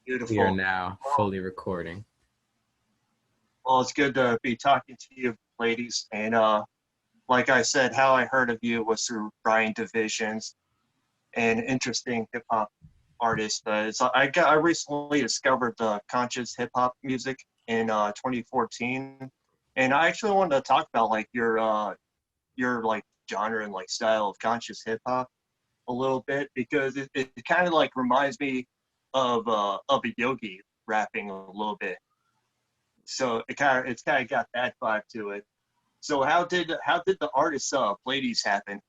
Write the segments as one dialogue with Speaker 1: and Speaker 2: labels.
Speaker 1: We are
Speaker 2: Beautiful.
Speaker 1: now fully recording.
Speaker 2: Well, it's good to be talking to you, ladies. And like I said, how I heard of you was through Brian Division's an interesting hip hop artist. I recently discovered the conscious hip hop music in 2014, and I actually wanted to talk about like your like genre and like style of conscious hip hop a little bit because it kind of like reminds me of a yogi rapping a little bit. So it's kind of got that vibe to it. So how did the artist Pleiiades happen?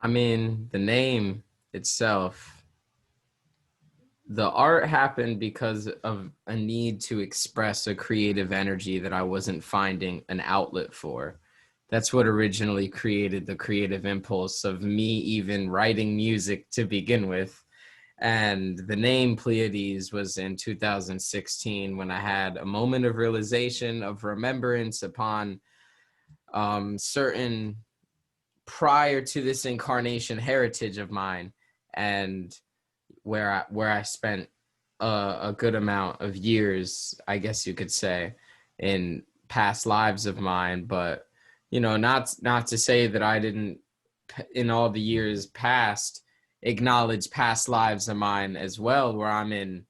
Speaker 1: I mean, the name itself, the art happened because of a need to express a creative energy that I wasn't finding an outlet for. That's what originally created the creative impulse of me even writing music to begin with. And the name Pleiades was in 2016 when I had a moment of realization of remembrance upon certain prior to this incarnation heritage of mine, and where I spent a good amount of years, I guess you could say, in past lives of mine. But not to say that I didn't, in all the years past, acknowledge past lives of mine as well, where I'm in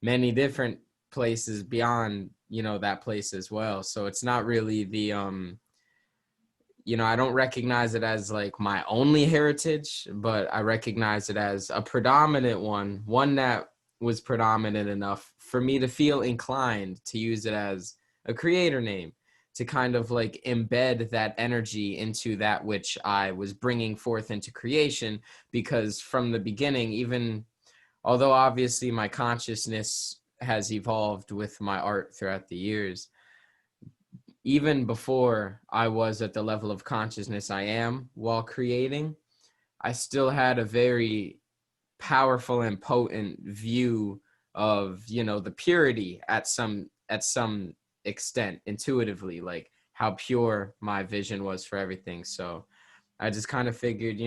Speaker 1: many different places beyond that place as well. So it's not really the I don't recognize it as like my only heritage, but I recognize it as a predominant one that was predominant enough for me to feel inclined to use it as a creator name, to kind of like embed that energy into that which I was bringing forth into creation. Because from the beginning, even although obviously my consciousness has evolved with my art throughout the years, even before I was at the level of consciousness I am while creating, I still had a very powerful and potent view of, the purity at some extent, intuitively, like how pure my vision was for everything. So I just kind of figured,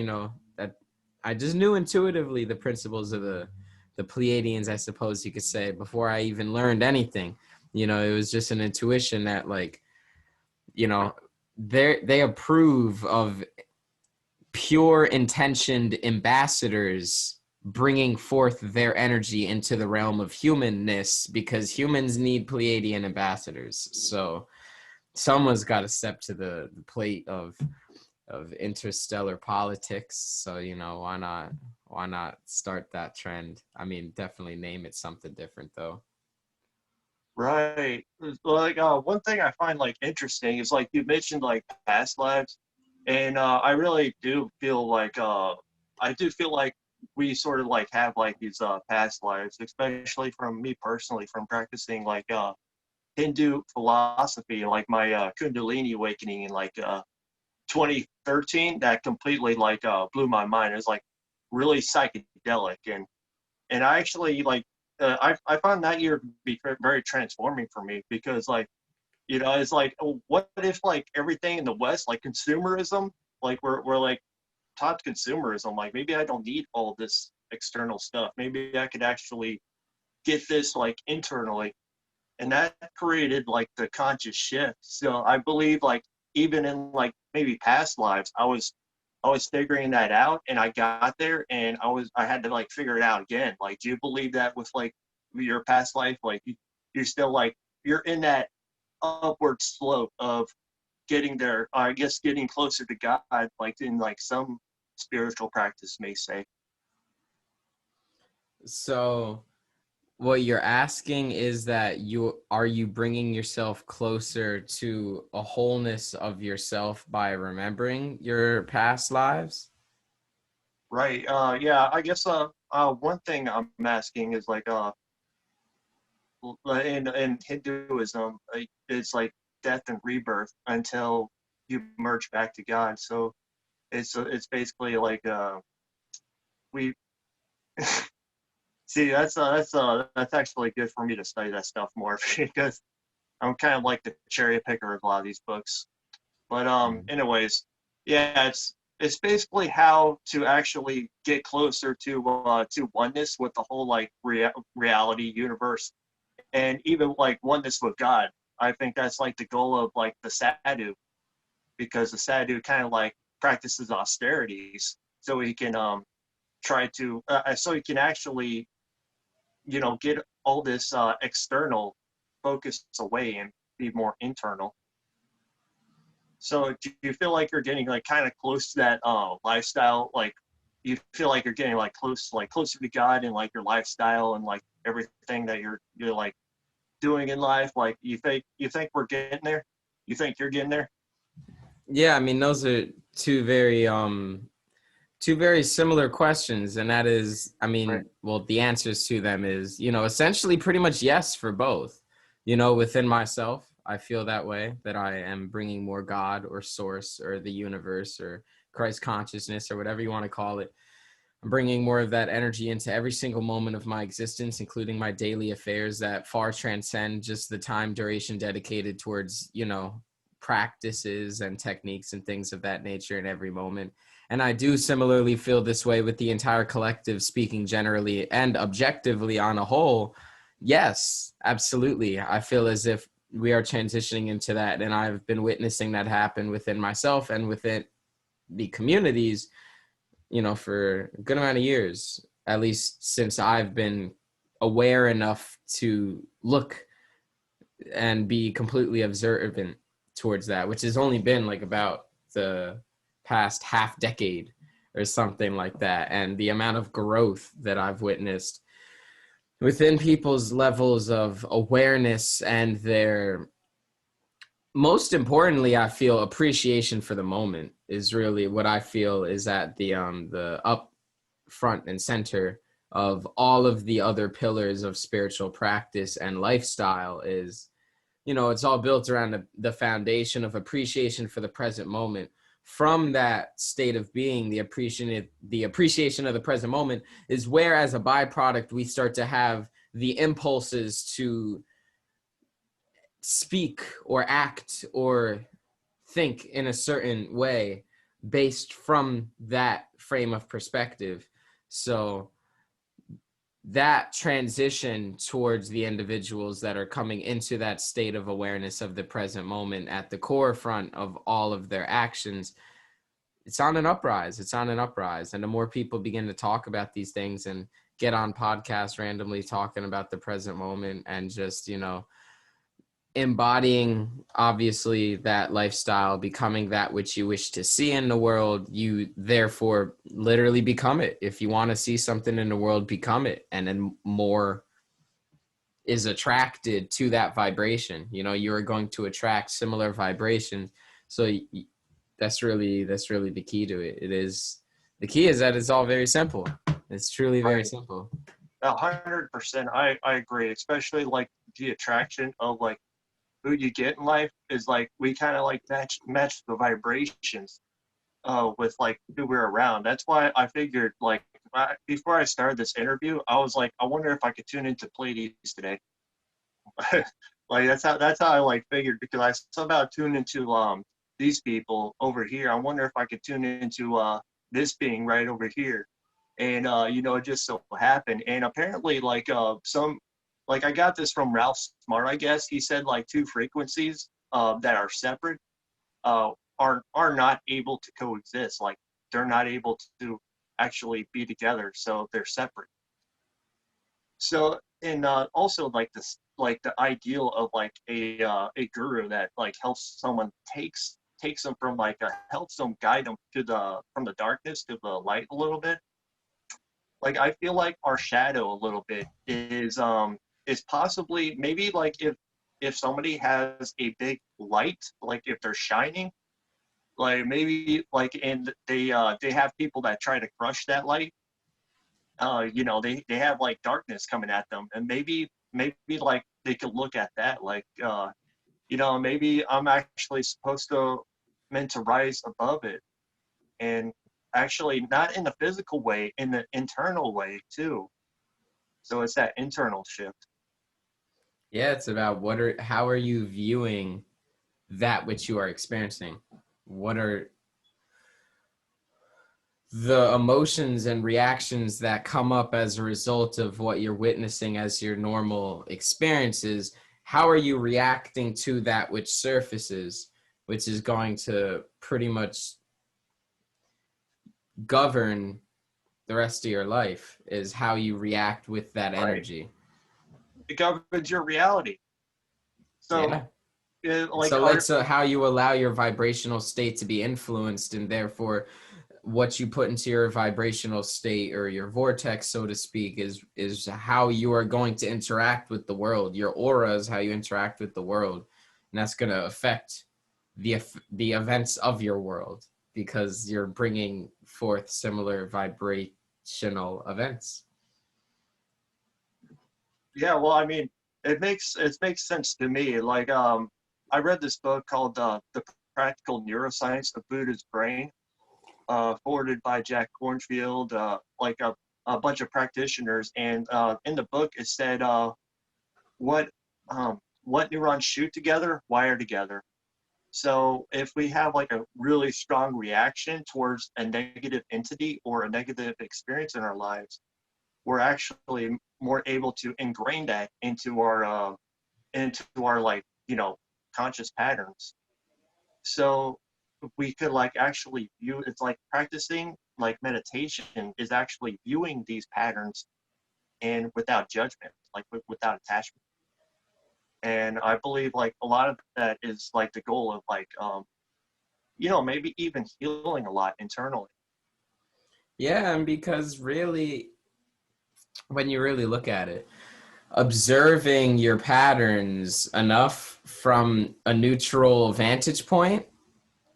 Speaker 1: that I just knew intuitively the principles of the Pleiadians, I suppose you could say, before I even learned anything. It was just an intuition that, like, you know they approve of pure intentioned ambassadors bringing forth their energy into the realm of humanness, because humans need Pleiadian ambassadors. So someone's got to step to the plate of interstellar politics. So why not start that trend? I mean, definitely name it something different though.
Speaker 2: Right. Like one thing I find like interesting is like you mentioned like past lives, and I really do feel like we sort of like have like these past lives, especially from me personally from practicing like Hindu philosophy, like my Kundalini awakening in like 2013 that completely like blew my mind. It was like really psychedelic, and I actually like I found that year to be very transforming for me because like it's like what if like everything in the West like consumerism, like we're like taught consumerism, like maybe I don't need all this external stuff, maybe I could actually get this like internally, and that created like the conscious shift. So I believe like even in like maybe past lives, I was figuring that out, and I got there, and I had to like figure it out again. Like, do you believe that with like your past life, like you're still like you're in that upward slope of getting there? I guess getting closer to God, like in like some spiritual practice may say.
Speaker 1: So what you're asking is that you bringing yourself closer to a wholeness of yourself by remembering your past lives?
Speaker 2: Right. Yeah. I guess. One thing I'm asking is like, in Hinduism, like, it's like death and rebirth until you merge back to God. So it's basically like we see that's actually good for me to study that stuff more because I'm kind of like the cherry picker of a lot of these books. But anyways, yeah, it's basically how to actually get closer to oneness with the whole like reality universe, and even like oneness with God. I think that's like the goal of like the sadhu, because the sadhu kind of like practices austerities so he can try to so he can actually get all this external focus away and be more internal. So do you feel like you're getting like kind of close to that lifestyle? Like you feel like you're getting like closer to God and like your lifestyle and like everything that you're like doing in life? Like you think we're getting there? You think you're getting there?
Speaker 1: Yeah, I mean, those are two very similar questions, and that is, I
Speaker 2: Right.
Speaker 1: mean, well, the answers to them is, essentially pretty much yes for both. Within myself, I feel that way, that I am bringing more God or source or the universe or Christ consciousness or whatever you want to call it. I'm bringing more of that energy into every single moment of my existence, including my daily affairs that far transcend just the time duration dedicated towards, practices and techniques and things of that nature in every moment. And I do similarly feel this way with the entire collective, speaking generally and objectively on a whole. Yes, absolutely. I feel as if we are transitioning into that. And I've been witnessing that happen within myself and within the communities, for a good amount of years, at least since I've been aware enough to look and be completely observant towards that, which has only been like about the past half decade or something like that. And the amount of growth that I've witnessed within people's levels of awareness and their, most importantly, I feel appreciation for the moment is really what I feel is at the up front and center of all of the other pillars of spiritual practice and lifestyle. Is, it's all built around the foundation of appreciation for the present moment. From that state of being, the appreciation of the present moment is where, as a byproduct, we start to have the impulses to speak or act or think in a certain way based from that frame of perspective. So that transition towards the individuals that are coming into that state of awareness of the present moment at the core front of all of their actions, it's on an uprise. It's on an uprise. And the more people begin to talk about these things and get on podcasts randomly talking about the present moment and just, embodying obviously that lifestyle, becoming that which you wish to see in the world, you therefore literally become it. If you want to see something in the world, become it. And then more is attracted to that vibration. You're going to attract similar vibrations. So that's really the key to it. The key is that it's all very simple. It's truly very
Speaker 2: Right.
Speaker 1: simple.
Speaker 2: 100%. I agree. Especially like the attraction of like who you get in life is like we kind of like match the vibrations with like who we're around. That's why I figured like before I started this interview, I was like, I wonder if I could tune into Pleiiades today. Like that's how I like figured, because I somehow tuned into these people over here. I wonder if I could tune into this being right over here. And it just so happened. And apparently like some like I got this from Ralph Smart, I guess. He said like two frequencies that are separate uh are not able to coexist. Like they're not able to actually be together, so they're separate. So, and also like this, like the ideal of like a guru that like helps someone takes them from like helps them guide them to the from the darkness to the light a little bit. Like I feel like our shadow a little bit is possibly maybe like if somebody has a big light, like if they're shining, like maybe like and they have people that try to crush that light. They have like darkness coming at them, and maybe like they could look at that like maybe I'm actually supposed to meant to rise above it, and actually not in the physical way, in the internal way too. So it's that internal shift.
Speaker 1: Yeah, it's about how are you viewing that which you are experiencing? What are the emotions and reactions that come up as a result of what you're witnessing as your normal experiences, how are you reacting to that which surfaces, which is going to pretty much govern the rest of your life, is how you react with that
Speaker 2: right?
Speaker 1: energy.
Speaker 2: It governs your reality. So,
Speaker 1: Yeah.
Speaker 2: like,
Speaker 1: So it's how you allow your vibrational state to be influenced, and therefore what you put into your vibrational state or your vortex, so to speak, is how you are going to interact with the world. Your aura is how you interact with the world, and that's going to affect the events of your world because you're bringing forth similar vibrational events.
Speaker 2: yeah, well, I mean, it makes sense to me. Like, I read this book called "The Practical Neuroscience of Buddha's Brain," forwarded by Jack Kornfield, like a bunch of practitioners. And in the book, it said what what neurons shoot together, wire together. So if we have like a really strong reaction towards a negative entity or a negative experience in our lives, we're actually more able to ingrain that into our like conscious patterns. So we could like actually view it's like practicing like meditation is actually viewing these patterns and without judgment, like without attachment. And I believe like a lot of that is like the goal of like maybe even healing a lot internally.
Speaker 1: Yeah, and because really, when you really look at it, observing your patterns enough from a neutral vantage point,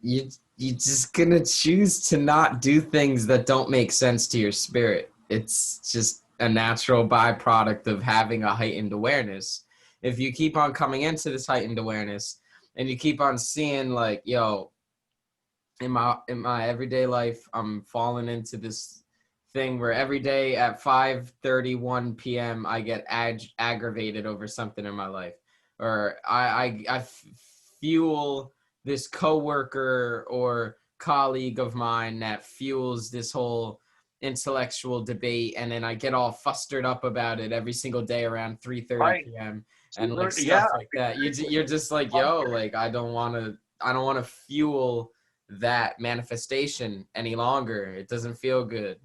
Speaker 1: you just gonna choose to not do things that don't make sense to your spirit. It's just a natural byproduct of having a heightened awareness. If you keep on coming into this heightened awareness and you keep on seeing like, yo, in my everyday life, I'm falling into this thing where every day at 5:31 p.m. I get aggravated over something in my life, or I fuel this coworker or colleague of mine that fuels this whole intellectual debate, and then I get all flustered up about it every single day around 3:30
Speaker 2: Right.
Speaker 1: p.m. and like
Speaker 2: Yeah,
Speaker 1: stuff like that. You're just like, yo, like I don't want to fuel that manifestation any longer. It doesn't feel good.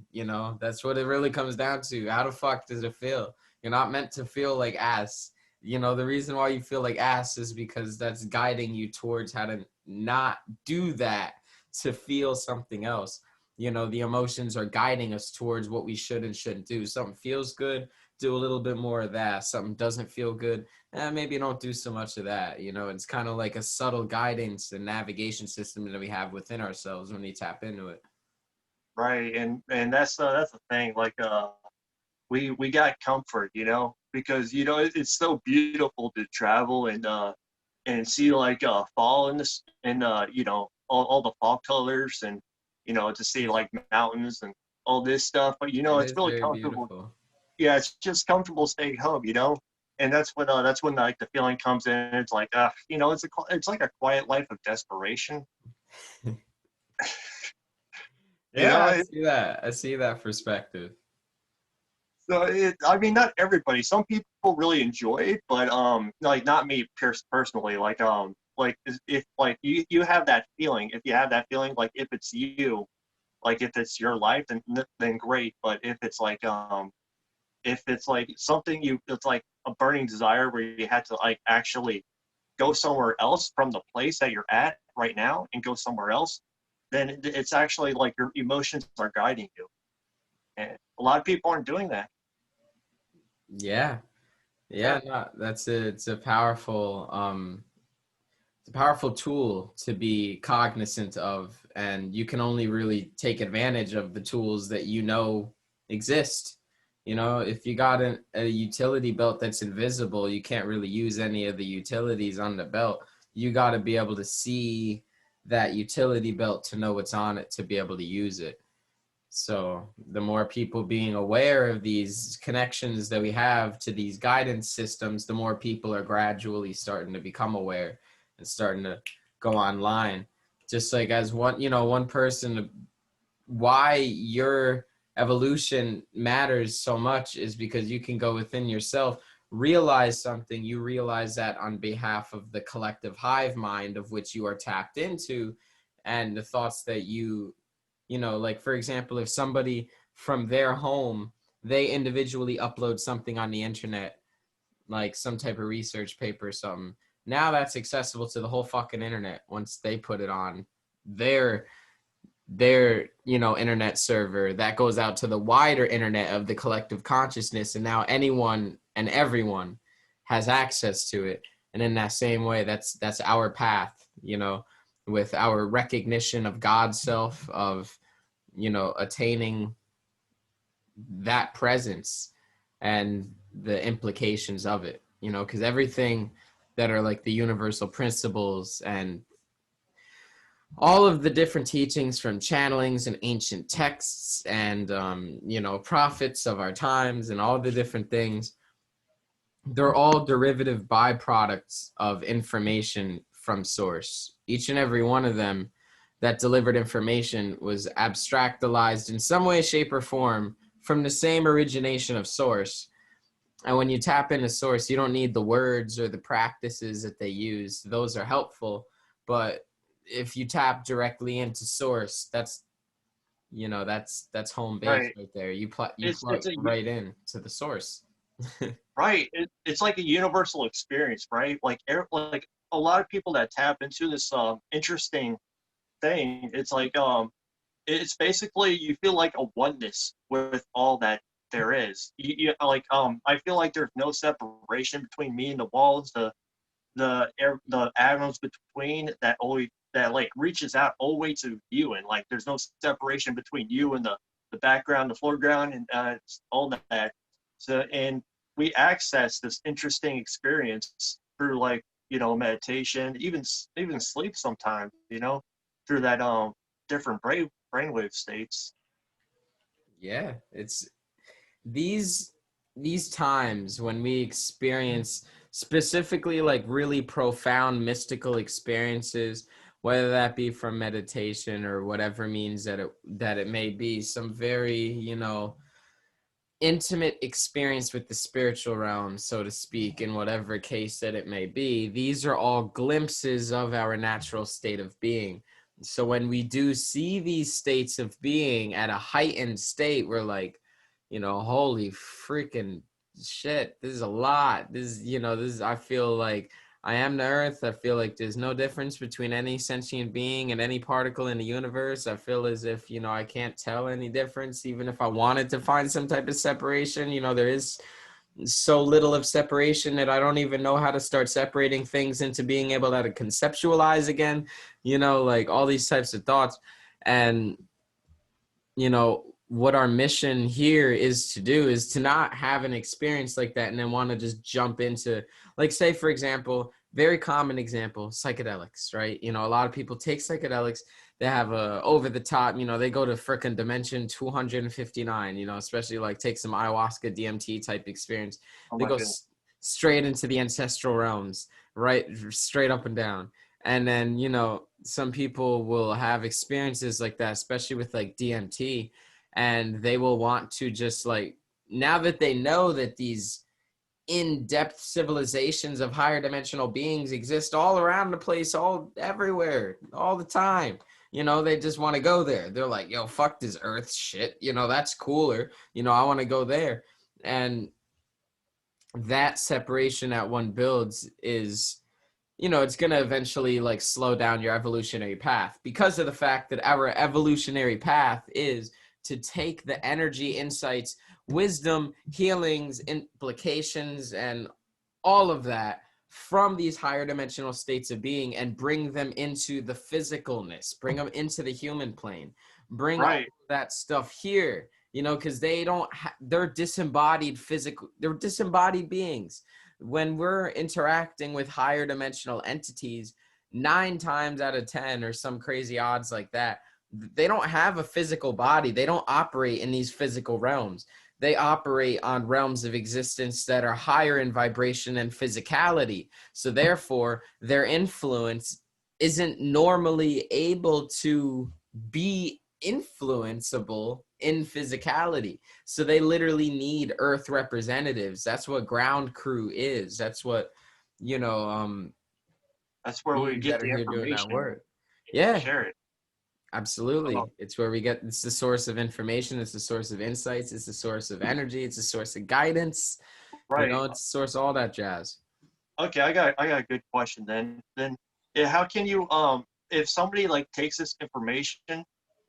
Speaker 1: That's what it really comes down to. How the fuck does it feel? You're not meant to feel like ass. The reason why you feel like ass is because that's guiding you towards how to not do that, to feel something else. The emotions are guiding us towards what we should and shouldn't do. Something feels good, do a little bit more of that. Something doesn't feel good, maybe don't do so much of that. It's kind of like a subtle guidance and navigation system that we have within ourselves when we tap into it.
Speaker 2: right. And that's the thing. Like we got comfort, because it's so beautiful to travel and see like fall in this and all the fall colors and to see like mountains and all this stuff. But
Speaker 1: It
Speaker 2: it's
Speaker 1: is
Speaker 2: really
Speaker 1: very
Speaker 2: comfortable.
Speaker 1: beautiful.
Speaker 2: Yeah, it's just comfortable staying home. And that's when like the feeling comes in. It's like it's like a quiet life of desperation. You
Speaker 1: Yeah,
Speaker 2: know,
Speaker 1: I
Speaker 2: it,
Speaker 1: see that. I see that perspective.
Speaker 2: I mean, not everybody. Some people really enjoy it, but like not me personally. Like if like you have that feeling, if you have that feeling, like if it's you, like if it's your life, then great. But if it's like something it's like a burning desire where you had to like actually go somewhere else from the place that you're at right now and go somewhere else, then it's actually like your emotions are guiding you. And a lot of people aren't doing that.
Speaker 1: Yeah.
Speaker 2: Yeah.
Speaker 1: Yeah, no, it's a powerful tool to be cognizant of, and you can only really take advantage of the tools that exist. If you got a utility belt that's invisible, you can't really use any of the utilities on the belt. You got to be able to see that utility belt to know what's on it to be able to use it. So the more people being aware of these connections that we have to these guidance systems, the more people are gradually starting to become aware and starting to go online. Just like as one person why your evolution matters so much is because you can go within yourself, realize something. You realize that on behalf of the collective hive mind of which you are tapped into, and the thoughts that you know, like for example, if somebody from their home, they individually upload something on the internet, like some type of research paper or something, now that's accessible to the whole fucking internet once they put it on their you know, internet server that goes out to the wider internet of the collective consciousness, and now anyone and everyone has access to it. And in that same way, that's our path, you know, with our recognition of God's self, of, you know, attaining that presence and the implications of it, you know, because everything that are like the universal principles and all of the different teachings from channelings and ancient texts and you know, prophets of our times and all the different things, they're all derivative byproducts of information from source. Each and every one of them that delivered information was abstractalized in some way, shape, or form from the same origination of source. And when you tap into source, you don't need the words or the practices that they use. Those are helpful. But if you tap directly into source, that's, you know, that's home base
Speaker 2: Right.
Speaker 1: right there. You
Speaker 2: It's
Speaker 1: plug
Speaker 2: a
Speaker 1: right in to the source.
Speaker 2: right. It's like a universal experience, right? Like a lot of people that tap into this interesting thing, it's basically you feel like a oneness with all that there is. I feel like there's no separation between me and the walls, the atoms between that always that like reaches out all the way to you, and like there's no separation between you and the background, the foreground, and all that. So and we access this interesting experience through like meditation, even sleep sometimes, through that different brainwave states.
Speaker 1: Yeah, it's these times when we experience specifically like really profound mystical experiences, whether that be from meditation or whatever means that it may be, some very, you know, intimate experience with the spiritual realm, so to speak, in whatever case that it may be. These are all glimpses of our natural state of being. So when we do see these states of being at a heightened state, we're like, you know, holy freaking shit, this is a lot. This is, you know, this is, I feel like I am the earth. I feel like there's no difference between any sentient being and any particle in the universe. I feel as if, you know, I can't tell any difference, even if I wanted to find some type of separation. You know, there is so little of separation that I don't even know how to start separating things into being able to conceptualize again, you know, like all these types of thoughts. And, you know, what our mission here is to do is to not have an experience like that and then want to just jump into, like, say, for example, very common example, psychedelics, right? You know, a lot of people take psychedelics, they have a over the top, you know, they go to frickin' dimension 259, you know, especially like take some ayahuasca DMT type experience.
Speaker 2: Oh
Speaker 1: They
Speaker 2: my
Speaker 1: go
Speaker 2: goodness.
Speaker 1: straight into the ancestral realms, right? Straight up and down. And then, you know, some people will have experiences like that, especially with like DMT, and they will want to just like, now that they know that these in-depth civilizations of higher dimensional beings exist all around the place, all everywhere, all the time, you know, they just want to go there. They're like, yo, fuck this earth shit, you know, that's cooler, you know, I want to go there. And that separation that one builds is, you know, it's going to eventually like slow down your evolutionary path, because of the fact that our evolutionary path is to take the energy, insights, wisdom, healings, implications, and all of that from these higher dimensional states of being and bring them into the physicalness, bring them into the human plane, bring all
Speaker 2: Right.
Speaker 1: that stuff here, you know, because they're disembodied they're disembodied beings. When we're interacting with higher dimensional entities, 9 times out of 10 or some crazy odds like that, they don't have a physical body. They don't operate in these physical realms. They operate on realms of existence that are higher in vibration and physicality. So therefore, their influence isn't normally able to be influenceable in physicality. So they literally need earth representatives. That's what ground crew is. That's what, you know,
Speaker 2: That's where we
Speaker 1: beings
Speaker 2: get
Speaker 1: that are
Speaker 2: the
Speaker 1: here doing that
Speaker 2: information
Speaker 1: work.
Speaker 2: and
Speaker 1: Yeah,
Speaker 2: share it. Oh,
Speaker 1: absolutely. It's where we get, it's the source of information, it's the source of insights, it's the source of energy, it's the source of guidance, you
Speaker 2: right.
Speaker 1: know, it's the source of all that jazz.
Speaker 2: Okay, I got a good question then. Then, yeah, how can you if somebody like takes this information,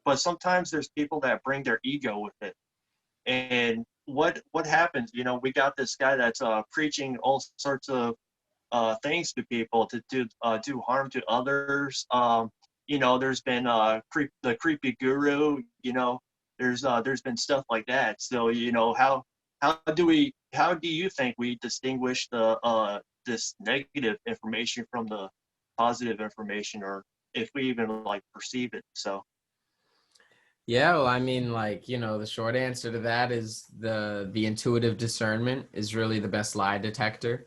Speaker 2: but sometimes there's people that bring their ego with it. And what happens? You know, we got this guy that's preaching all sorts of things to people to do harm to others. You know, there's been the creepy guru. You know, there's been stuff like that. So you know, how do you think we distinguish the this negative information from the positive information, or if we even like perceive it? So
Speaker 1: Yeah, well, I mean, like, you know, the short answer to that is the intuitive discernment is really the best lie detector.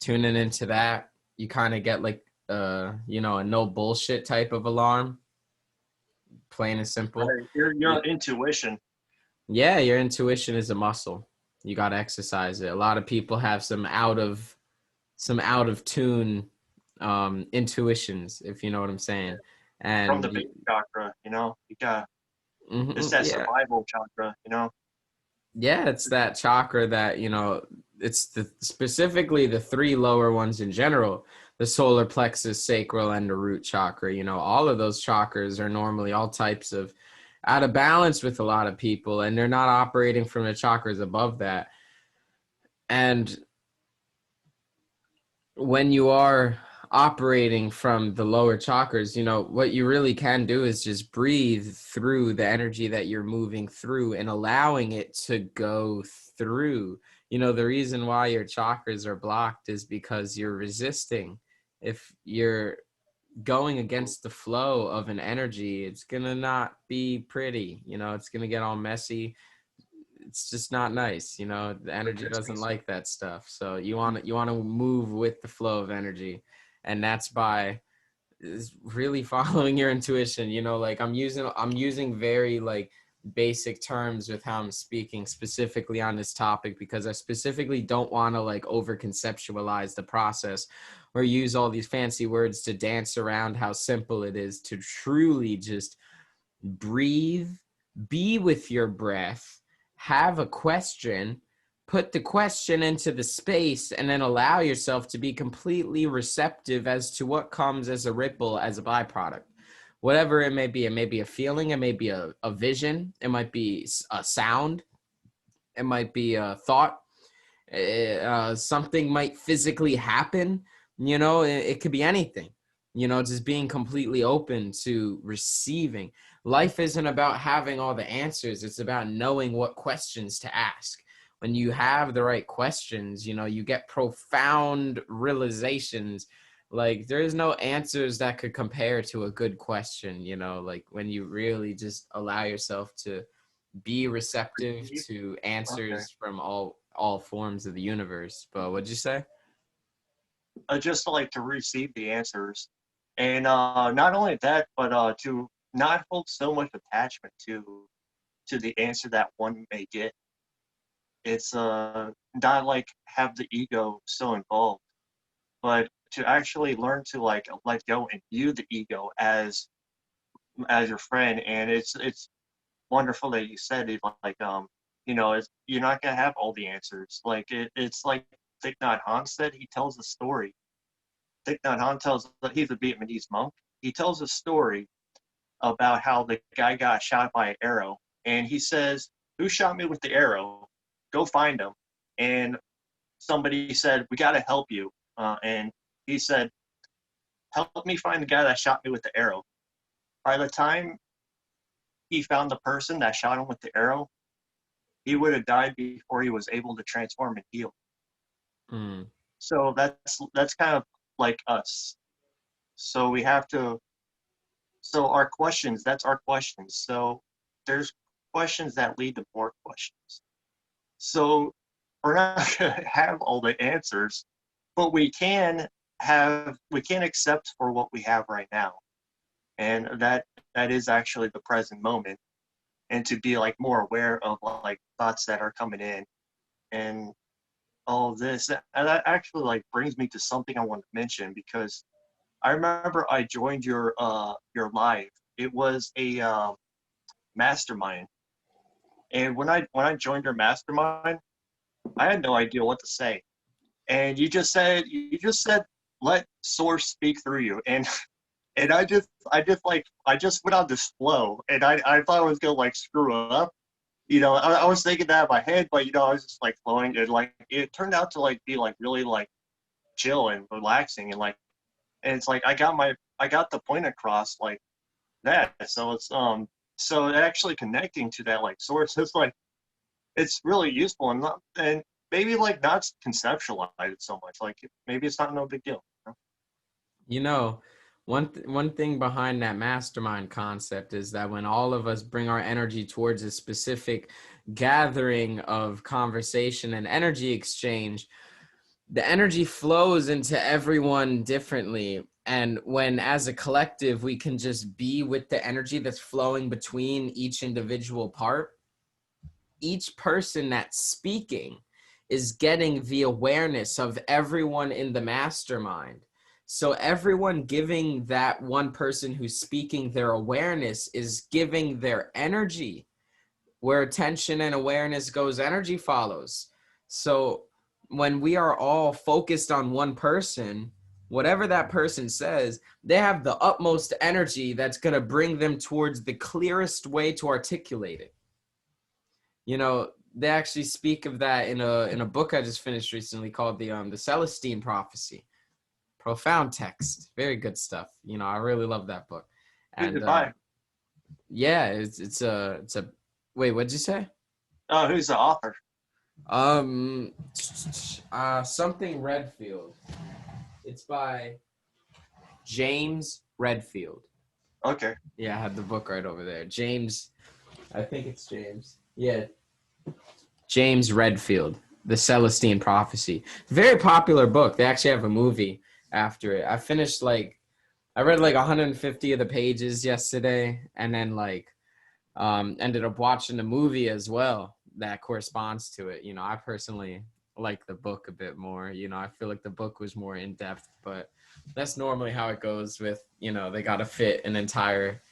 Speaker 1: Tuning into that, you kind of get like you know, a no bullshit type of alarm, plain and simple.
Speaker 2: right, your intuition.
Speaker 1: Yeah, your intuition is a muscle. You got to exercise it. A lot of people have some out of tune intuitions, if you know what I'm saying.
Speaker 2: From the
Speaker 1: And
Speaker 2: base chakra, you know, you got it's that
Speaker 1: yeah,
Speaker 2: survival chakra, you know.
Speaker 1: yeah, it's that chakra that, you know, it's the specifically the three lower ones in general, the solar plexus, sacral, and the root chakra. You know, all of those chakras are normally all types of out of balance with a lot of people, and they're not operating from the chakras above that. And when you are operating from the lower chakras, you know, what you really can do is just breathe through the energy that you're moving through and allowing it to go through. You know, the reason why your chakras are blocked is because you're resisting. If you're going against the flow of an energy, it's going to not be pretty. You know, it's going to get all messy. It's just not nice. You know, the energy doesn't
Speaker 2: Resistance.
Speaker 1: like that stuff. So you want to move with the flow of energy, and that's by is really following your intuition. You know, like I'm using very like basic terms with how I'm speaking specifically on this topic because I specifically don't want to like over conceptualize the process or use all these fancy words to dance around how simple it is to truly just breathe, be with your breath, have a question, put the question into the space, and then allow yourself to be completely receptive as to what comes as a ripple, as a byproduct. Whatever it may be a feeling, it may be a vision, it might be a sound, it might be a thought, something might physically happen. You know, it could be anything. You know, just being completely open to receiving. Life isn't about having all the answers, it's about knowing what questions to ask. When you have the right questions, you know, you get profound realizations. Like there's no answers that could compare to a good question. You know, like when you really just allow yourself to be receptive to
Speaker 2: Okay.
Speaker 1: answers from all forms of the universe. But what'd you say?
Speaker 2: Just like to receive the answers, and not only that, but to not hold so much attachment to the answer that one may get. It's not like have the ego so involved, but to actually learn to like let go and view the ego as your friend. And it's wonderful that you said it. Like you know, you're not gonna have all the answers. Like it's like Thich Nhat Hanh said. He tells a story. Thich Nhat Hanh tells that he's a Vietnamese monk. He tells a story about how the guy got shot by an arrow, and he says, "Who shot me with the arrow? Go find him." And somebody said, "We got to help you." And he said, "Help me find the guy that shot me with the arrow." By the time he found the person that shot him with the arrow, he would have died before he was able to transform and heal.
Speaker 1: Mm.
Speaker 2: So that's kind of like us. So we have to. So our questions, that's our questions. So there's questions that lead to more questions. So we're not gonna have all the answers, but we can accept for what we have right now. And that is actually the present moment, and to be like more aware of like thoughts that are coming in and all of this. And that actually like brings me to something I want to mention, because I remember I joined your live. It was a mastermind, and when I joined your mastermind, I had no idea what to say. And you just said let source speak through you, and I just went on this flow, and I thought I was gonna like screw up. I was thinking that in my head, but I was just like flowing, and like it turned out to like be like really like chill and relaxing, and it's like I got the point across like that. So actually connecting to that like source is like it's really useful, and maybe like not conceptualize it so much. Like maybe it's not no big deal.
Speaker 1: You know, one thing behind that mastermind concept is that when all of us bring our energy towards a specific gathering of conversation and energy exchange, the energy flows into everyone differently. And when, as a collective, we can just be with the energy that's flowing between each individual part, each person that's speaking is getting the awareness of everyone in the mastermind. So everyone giving that one person who's speaking their awareness is giving their energy. Where attention and awareness goes, energy follows. So when we are all focused on one person, whatever that person says, they have the utmost energy that's going to bring them towards the clearest way to articulate it. They actually speak of that in a book I just finished recently called the Celestine Prophecy. Profound text, very good stuff. I really love that book.
Speaker 2: Who's
Speaker 1: And
Speaker 2: it by?
Speaker 1: yeah, it's a wait, what'd you say?
Speaker 2: Oh, who's the author?
Speaker 1: Something Redfield. It's by James Redfield.
Speaker 2: Okay.
Speaker 1: Yeah, I have the book right over there. James, I think it's James. Yeah, James Redfield, The Celestine Prophecy. Very popular book. They actually have a movie after it. I read like 150 of the pages yesterday, and then ended up watching the movie as well that corresponds to it. I personally like the book a bit more. I feel like the book was more in depth, but that's normally how it goes with, they got to fit an entire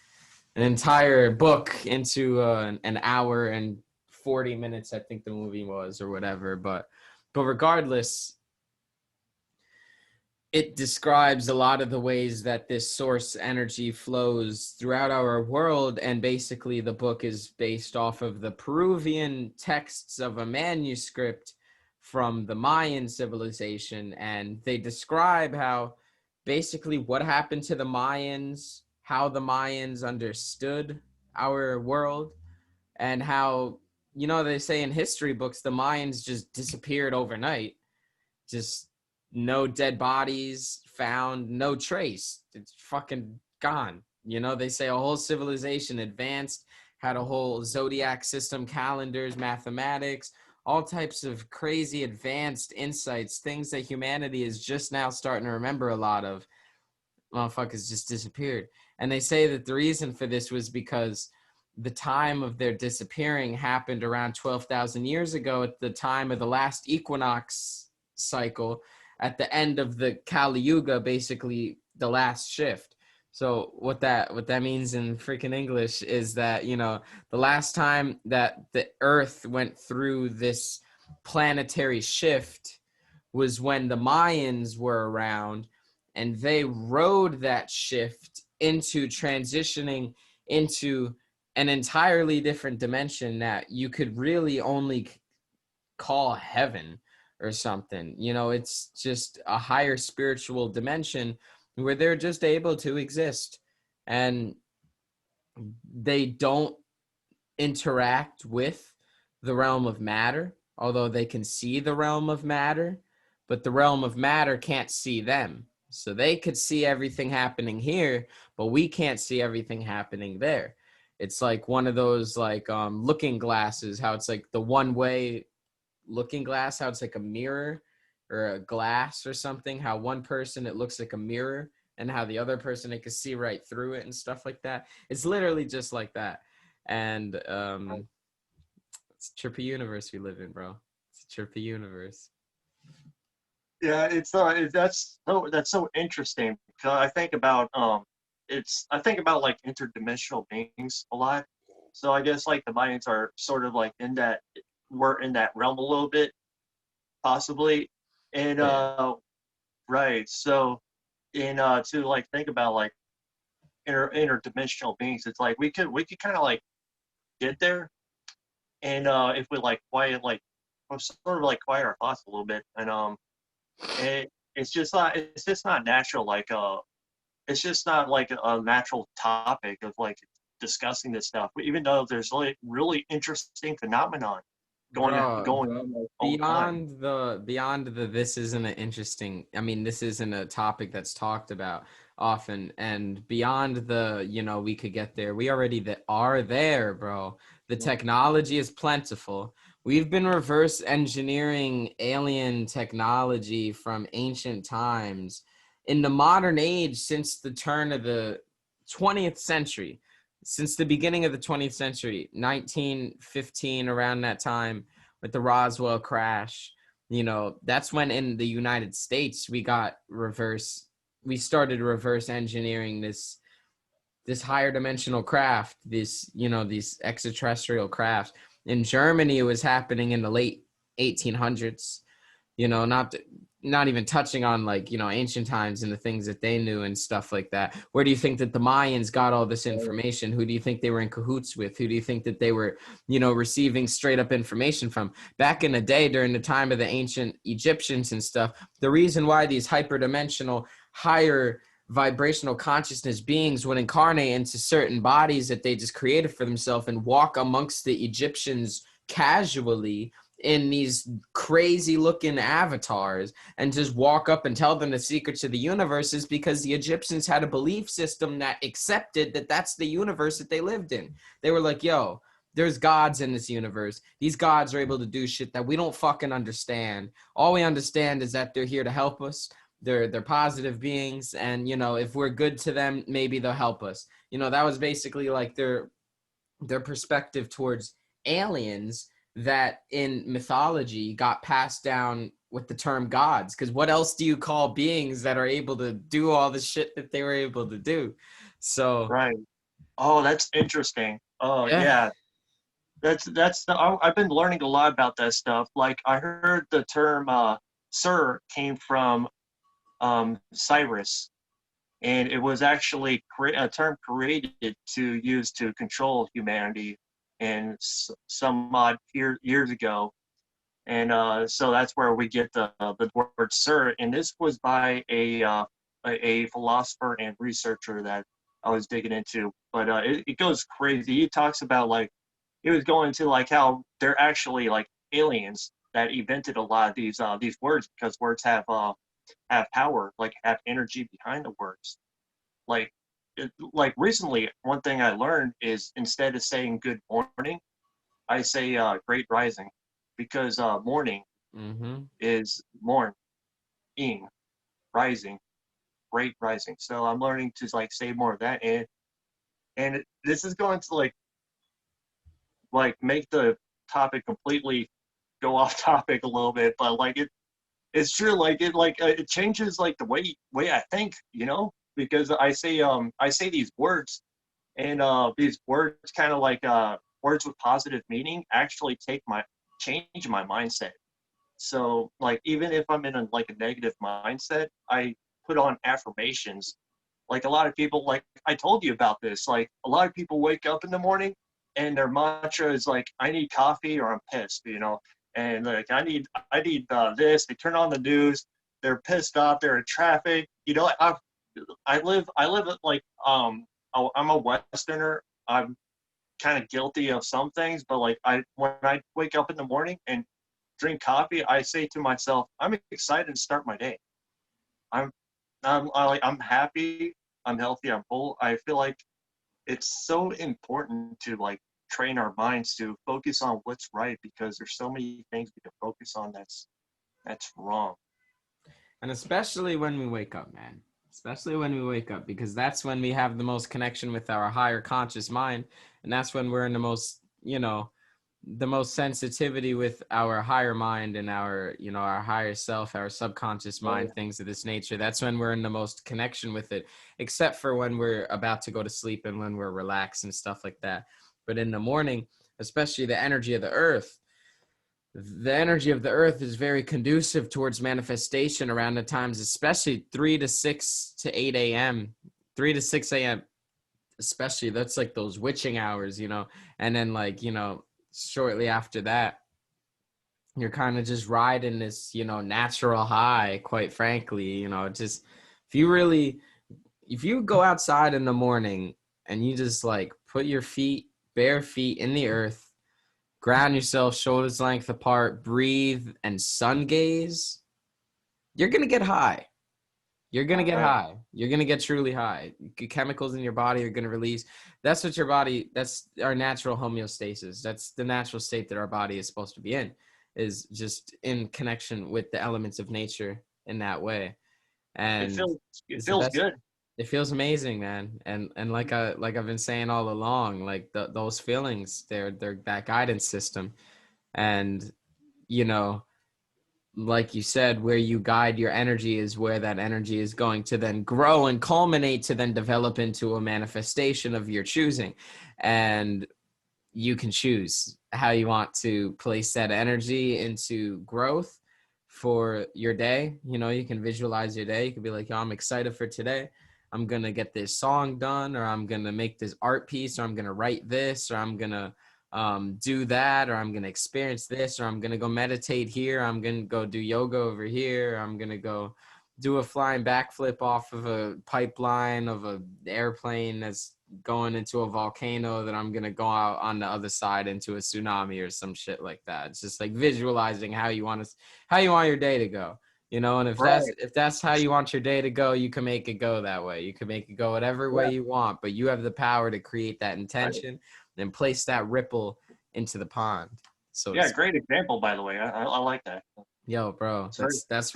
Speaker 1: book into an hour and 40 minutes, I think the movie was, or whatever. But regardless, it describes a lot of the ways that this source energy flows throughout our world. And basically the book is based off of the Peruvian texts of a manuscript from the Mayan civilization. And they describe how basically what happened to the Mayans, how the Mayans understood our world, and how, they say in history books, the Mayans just disappeared overnight. Just no dead bodies found, no trace. It's fucking gone. They say a whole civilization advanced, had a whole zodiac system, calendars, mathematics, all types of crazy advanced insights, things that humanity is just now starting to remember a lot of. Motherfuckers just disappeared. And they say that the reason for this was because the time of their disappearing happened around 12,000 years ago at the time of the last equinox cycle, at the end of the Kali Yuga, basically the last shift. So what that means in freaking English is that, the last time that the Earth went through this planetary shift was when the Mayans were around, and they rode that shift into transitioning into an entirely different dimension that you could really only call heaven or something. It's just a higher spiritual dimension where they're just able to exist, and they don't interact with the realm of matter, although they can see the realm of matter, but the realm of matter can't see them. So they could see everything happening here, but we can't see everything happening there. It's like one of those looking glasses, how it's like the one way looking glass, how it's like a mirror or a glass or something, how one person, it looks like a mirror, and how the other person, they could see right through it and stuff like that. It's literally just like that. And it's a trippy universe we live in, bro. It's a trippy universe.
Speaker 2: Yeah, that's so interesting because I think about like interdimensional beings a lot. So I guess like the Mayans are sort of like in that we're in that realm a little bit possibly, and
Speaker 1: Yeah.
Speaker 2: right. So in to like think about like interdimensional beings, it's like we could kind of like get there, and if we like quiet like sort of like quiet our thoughts a little bit, and it's just not natural like it's just not like a natural topic of like discussing this stuff. Even though there's like really interesting phenomenon
Speaker 1: Bro,
Speaker 2: going on like all the time.
Speaker 1: beyond the this isn't an interesting, I mean, this isn't a topic that's talked about often, and beyond the, we could get there, we already are there, bro. The technology is plentiful. We've been reverse engineering alien technology from ancient times in the modern age since the turn of the 20th century, since the beginning of the 20th century, 1915, around that time with the Roswell crash. That's when in the United States we started reverse engineering this higher dimensional craft, these extraterrestrial crafts. In Germany, it was happening in the late 1800s, not even touching on like, ancient times and the things that they knew and stuff like that. Where do you think that the Mayans got all this information? Who do you think they were in cahoots with? Who do you think that they were, receiving straight up information from? Back in the day, during the time of the ancient Egyptians and stuff, the reason why these hyperdimensional, higher vibrational consciousness beings would incarnate into certain bodies that they just created for themselves and walk amongst the Egyptians casually in these crazy looking avatars and just walk up and tell them the secrets of the universe is because the Egyptians had a belief system that accepted that that's the universe that they lived in. They were like, yo, there's gods in this universe. These gods are able to do shit that we don't fucking understand. All we understand is that they're here to help us. They're positive beings, and if we're good to them, maybe they'll help us. That was basically like their perspective towards aliens that in mythology got passed down with the term gods. Because what else do you call beings that are able to do all the shit that they were able to do? So
Speaker 2: Right. Oh, that's interesting. Oh
Speaker 1: yeah.
Speaker 2: yeah. I've been learning a lot about that stuff. Like I heard the term "sir" came from Cyrus, and it was actually a term created to use to control humanity, and some odd years ago. And so that's where we get the word "sir." And this was by a philosopher and researcher that I was digging into. But it goes crazy. He talks about like he was going to like how they're actually like aliens that invented a lot of these words because words have power, like have energy behind the words. Like like recently, one thing I learned is instead of saying good morning, I say great rising, because morning
Speaker 1: Mm-hmm.
Speaker 2: is morn, ing, rising, great rising. So I'm learning to like say more of that, and this is going to like make the topic completely go off topic a little bit, but like it's true. Like it changes like the way I think, because I say these words, and these words kind of like words with positive meaning actually change my mindset. So like even if I'm in a negative mindset, I put on affirmations. Like a lot of people, like I told you about this, like a lot of people wake up in the morning and their mantra is like, I need coffee or I'm pissed. And like I need this. They turn on the news, they're pissed off, they're in traffic. I live like I'm a Westerner. I'm kind of guilty of some things, but like when I wake up in the morning and drink coffee, I say to myself, I'm excited to start my day. I'm I'm happy, I'm healthy, I'm full. I feel like it's so important to like train our minds to focus on what's right because there's so many things we can focus on that's wrong.
Speaker 1: And especially when we wake up, man. Especially when we wake up, because that's when we have the most connection with our higher conscious mind. And that's when we're in the most, the most sensitivity with our higher mind and our, our higher self, our subconscious mind, things of this nature. That's when we're in the most connection with it, except for when we're about to go to sleep and when we're relaxed and stuff like that. But in the morning, especially the energy of the earth is very conducive towards manifestation around the times, especially 3 to 6 to 8 a.m., 3 to 6 a.m., especially. That's like those witching hours, and then like, shortly after that, you're kind of just riding this, natural high, quite frankly, just if you go outside in the morning and you just like put your bare feet in the earth, ground yourself shoulders length apart, breathe, and sun gaze, you're going to get high. You're going to get high. You're going to get truly high. Chemicals in your body are going to release. That's our natural homeostasis. That's the natural state that our body is supposed to be in, is just in connection with the elements of nature in that way.
Speaker 2: It
Speaker 1: And
Speaker 2: feels it
Speaker 1: it's the
Speaker 2: feels
Speaker 1: best.
Speaker 2: good.
Speaker 1: It feels amazing, man. And like I've been saying all along, like those feelings, they're that guidance system. And, you know, like you said, where you guide your energy is where that energy is going to then grow and culminate to then develop into a manifestation of your choosing. And you can choose how you want to place that energy into growth for your day. You can visualize your day. You can be like, yo, I'm excited for today. I'm going to get this song done, or I'm going to make this art piece, or I'm going to write this, or I'm going to do that, or I'm going to experience this, or I'm going to go meditate here. I'm going to go do yoga over here. I'm going to go do a flying backflip off of a pipeline of an airplane that's going into a volcano that I'm going to go out on the other side into a tsunami or some shit like that. It's just like visualizing how you want your day to go, and
Speaker 2: Right.
Speaker 1: if that's how you want your day to go, you can make it go that way. You can make it go whatever way
Speaker 2: Yeah.
Speaker 1: you want, but you have the power to create that
Speaker 2: Right.
Speaker 1: intention and place that ripple into the pond, so to
Speaker 2: Yeah.
Speaker 1: speak.
Speaker 2: Great example, by the way. I like that.
Speaker 1: Yo, bro,
Speaker 2: It's very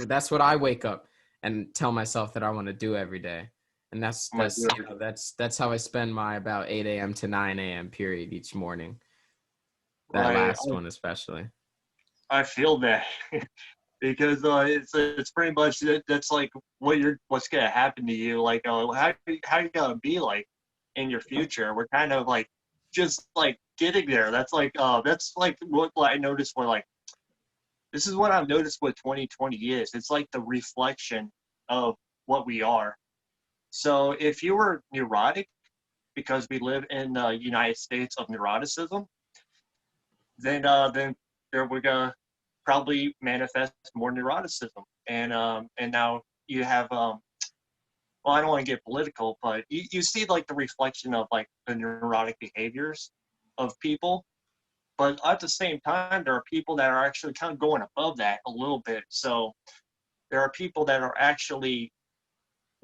Speaker 1: that's what I wake up and tell myself that I want to do every day. And that's
Speaker 2: my
Speaker 1: that's you know that's how I spend my about 8 a.m. to 9 a.m. period each morning. That
Speaker 2: right.
Speaker 1: last one especially.
Speaker 2: I feel that because it's pretty much that's like what's gonna happen to you. Like how you gonna be like in your future. We're kind of like just like getting there. That's like what I noticed when like this is what I've noticed what 2020 is. It's like the reflection of what we are. So if you were neurotic, because we live in the United States of neuroticism, then there we're gonna probably manifest more neuroticism. And now you have well, I don't want to get political, but you see like the reflection of like the neurotic behaviors of people. But at the same time, there are people that are actually kind of going above that a little bit. So there are people that are actually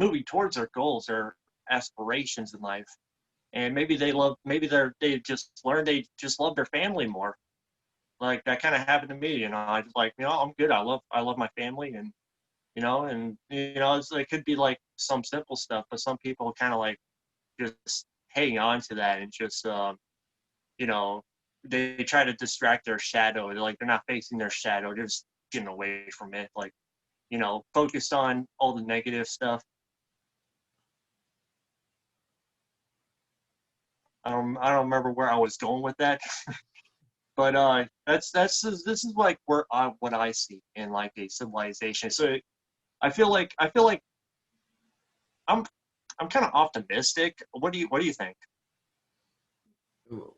Speaker 2: moving towards their goals, their aspirations in life. And they just learned they just love their family more. Like that kind of happened to me, I just like, I'm good. I love my family, it could be like some simple stuff, but some people kind of like just hang on to that and just you know, they try to distract their shadow. They're not facing their shadow, they're just getting away from it. Like, focused on all the negative stuff. I don't remember where I was going with that, but this is like what I see in like a civilization. So I feel like I'm I'm kind of optimistic. What do you think?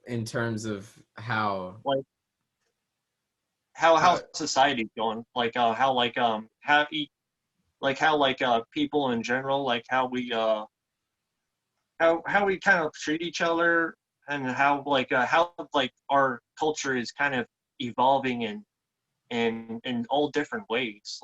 Speaker 1: In terms of how
Speaker 2: Like how
Speaker 1: how
Speaker 2: society's going? Like how people in general, like how we kind of treat each other, and how like our culture is kind of evolving in all different ways.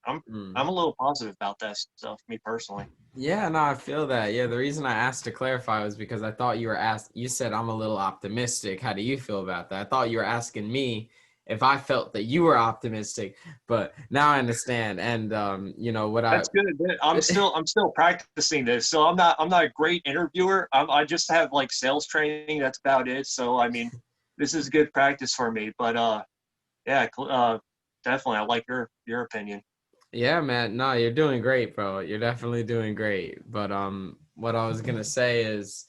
Speaker 2: I'm
Speaker 1: mm.
Speaker 2: I'm a little positive about that stuff, me personally.
Speaker 1: Yeah, no, I feel that. Yeah, the reason I asked to clarify was because I thought you said I'm a little optimistic. How do you feel about that? I thought you were asking me if I felt that you were optimistic, but now I understand. And what I
Speaker 2: That's good. I'm still practicing this, so I'm not a great interviewer. I just have like sales training. That's about it. So I mean, this is good practice for me. But yeah, definitely, I like your opinion.
Speaker 1: Yeah, man. No, you're doing great, bro. You're definitely doing great. But what I was gonna say is,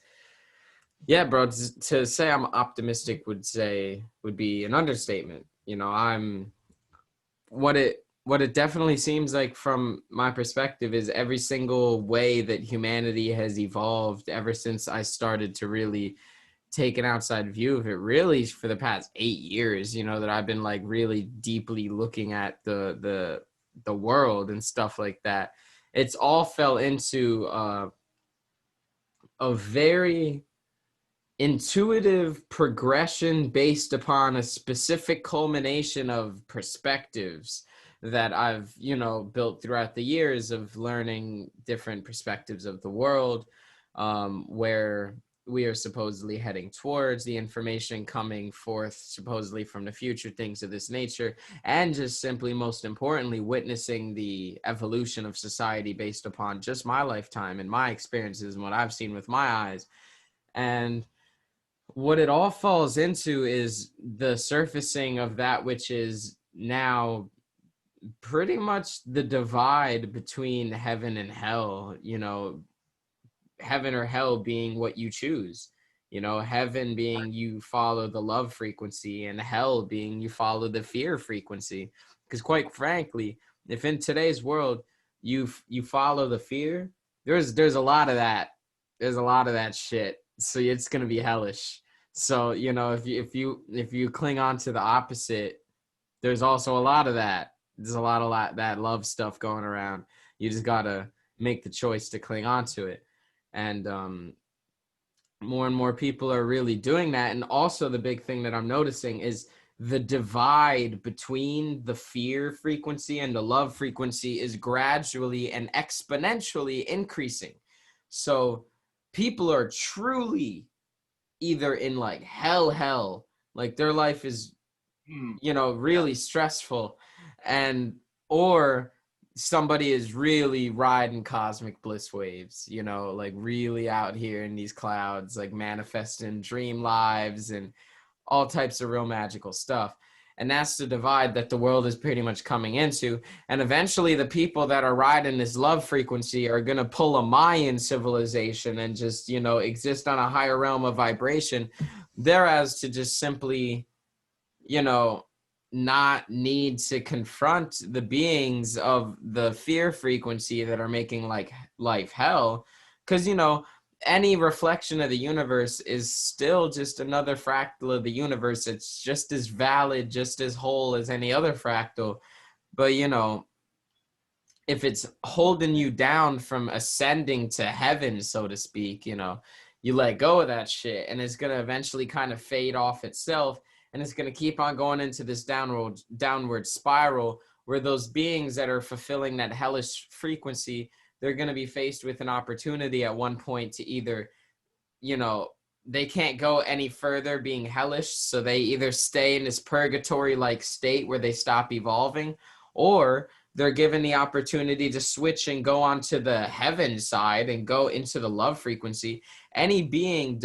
Speaker 1: yeah, bro, to say I'm optimistic would be an understatement. I'm what it definitely seems like from my perspective is every single way that humanity has evolved ever since I started to really take an outside view of it, really for the past 8 years, that I've been like really deeply looking at the world and stuff like that. It's all fell into a very intuitive progression based upon a specific culmination of perspectives that I've, built throughout the years of learning different perspectives of the world, where we are supposedly heading towards, the information coming forth supposedly from the future, things of this nature, and just simply, most importantly, witnessing the evolution of society based upon just my lifetime and my experiences and what I've seen with my eyes. And what it all falls into is the surfacing of that which is now pretty much the divide between heaven and hell, heaven or hell being what you choose, heaven being you follow the love frequency and hell being you follow the fear frequency. Because quite frankly, if in today's world you follow the fear, there's a lot of that. There's a lot of that shit. So it's gonna be hellish. So if you cling on to the opposite, there's also a lot of that. There's a lot of that love stuff going around. You just gotta make the choice to cling on to it. And more and more people are really doing that. And also the big thing that I'm noticing is the divide between the fear frequency and the love frequency is gradually and exponentially increasing. So people are truly either in like hell, like their life is
Speaker 2: Yeah.
Speaker 1: really stressful, and or somebody is really riding cosmic bliss waves, like really out here in these clouds, like manifesting dream lives and all types of real magical stuff. And that's the divide that the world is pretty much coming into. And eventually the people that are riding this love frequency are going to pull a Mayan civilization and just, exist on a higher realm of vibration, thereas to just simply, you know, not need to confront the beings of the fear frequency that are making like life hell. Because, any reflection of the universe is still just another fractal of the universe. It's just as valid, just as whole as any other fractal. But, if it's holding you down from ascending to heaven, so to speak, you let go of that shit and it's going to eventually kind of fade off itself. And it's going to keep on going into this downward spiral where those beings that are fulfilling that hellish frequency, they're going to be faced with an opportunity at one point to either, you know, they can't go any further being hellish. So they either stay in this purgatory like state where they stop evolving, or they're given the opportunity to switch and go onto the heaven side and go into the love frequency. Any being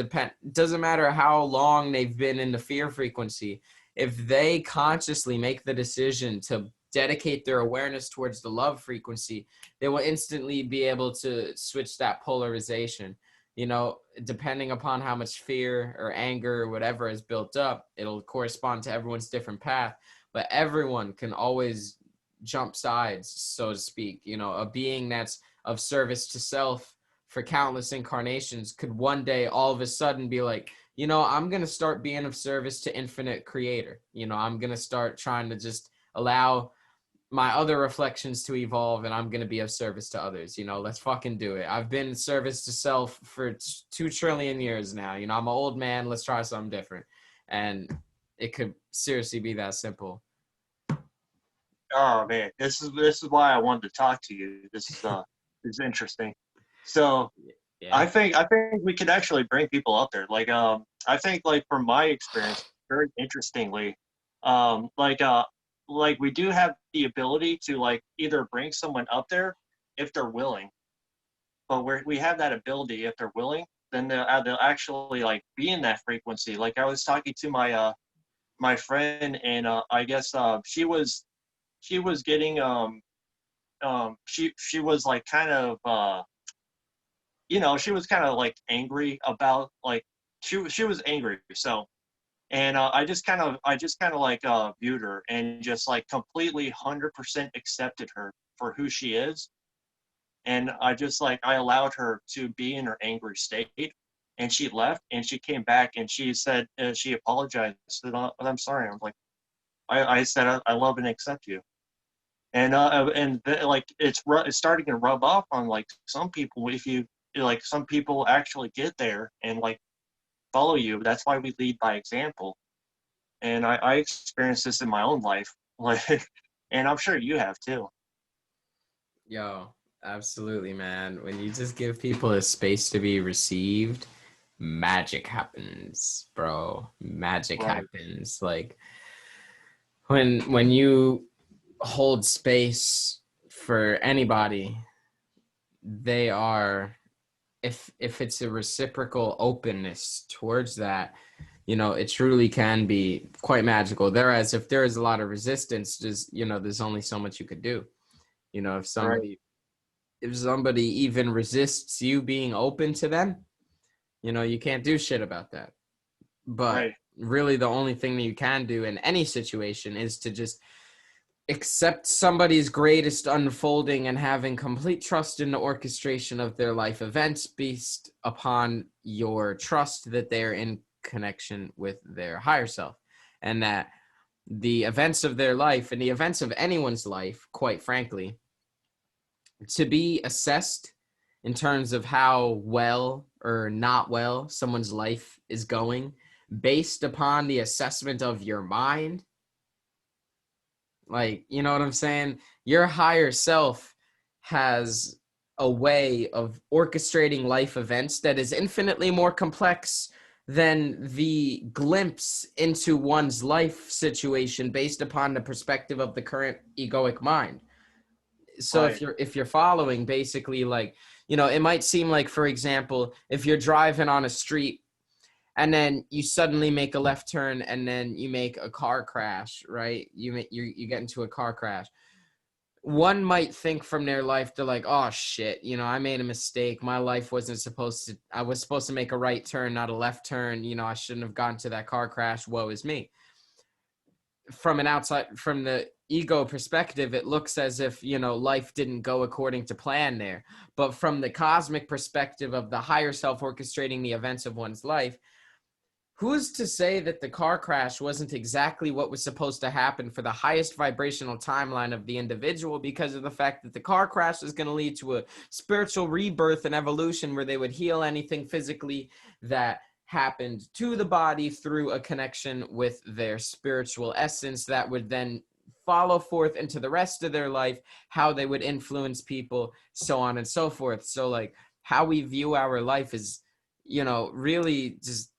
Speaker 1: doesn't matter how long they've been in the fear frequency. If they consciously make the decision to dedicate their awareness towards the love frequency, they will instantly be able to switch that polarization. Depending upon how much fear or anger or whatever is built up, it'll correspond to everyone's different path. But everyone can always jump sides, so to speak. A being that's of service to self for countless incarnations could one day all of a sudden be like, I'm going to start being of service to infinite creator. I'm going to start trying to just allow my other reflections to evolve, and I'm going to be of service to others. Let's fucking do it. I've been service to self for 2 trillion years now. I'm an old man. Let's try something different. And it could seriously be that simple.
Speaker 2: Oh man, this is why I wanted to talk to you. This is interesting. So
Speaker 1: Yeah.
Speaker 2: I think we could actually bring people up there. Like I think like from my experience, very interestingly. Like we do have the ability to like either bring someone up there if they're willing, but we have that ability if they're willing, then they'll actually like be in that frequency. Like I was talking to my friend, and I guess she was getting she was like kind of she was kind of like angry about like she was angry. So and I just kind of like viewed her and just like completely 100% accepted her for who she is, and I just like I allowed her to be in her angry state, and she left and she came back and she said she apologized. Said, I'm sorry. I'm like I said I love and accept you, like it's starting to rub off on like some people. If you like, some people actually get there and like follow you. That's why we lead by example. And I experienced this in my own life, like, and I'm sure you have too.
Speaker 1: Yo, absolutely, man. When you just give people a space to be received, magic happens, bro. Magic
Speaker 2: Right,
Speaker 1: happens. Like when you hold space for anybody, they are, if it's a reciprocal openness towards that, it truly can be quite magical. Whereas if there is a lot of resistance, just, there's only so much you could do. If
Speaker 2: right,
Speaker 1: somebody even resists you being open to them, you can't do shit about that. But
Speaker 2: right,
Speaker 1: really the only thing that you can do in any situation is to just accept somebody's greatest unfolding and having complete trust in the orchestration of their life events based upon your trust that they're in connection with their higher self, and that the events of their life and the events of anyone's life, quite frankly, to be assessed in terms of how well or not well someone's life is going based upon the assessment of your mind. Like, you know what I'm saying? Your higher self has a way of orchestrating life events that is infinitely more complex than the glimpse into one's life situation based upon the perspective of the current egoic mind. So
Speaker 2: right,
Speaker 1: if you're following, basically, like, it might seem like, for example, if you're driving on a street and then you suddenly make a left turn and then you make a car crash, right? You get into a car crash. One might think from their life, they're like, oh shit, I made a mistake. My life wasn't supposed to, I was supposed to make a right turn, not a left turn. I shouldn't have gone to that car crash. Woe is me. From the ego perspective, it looks as if, life didn't go according to plan there. But from the cosmic perspective of the higher self orchestrating the events of one's life, who's to say that the car crash wasn't exactly what was supposed to happen for the highest vibrational timeline of the individual, because of the fact that the car crash is going to lead to a spiritual rebirth and evolution where they would heal anything physically that happened to the body through a connection with their spiritual essence that would then follow forth into the rest of their life, how they would influence people, so on and so forth. So like, how we view our life is, really just,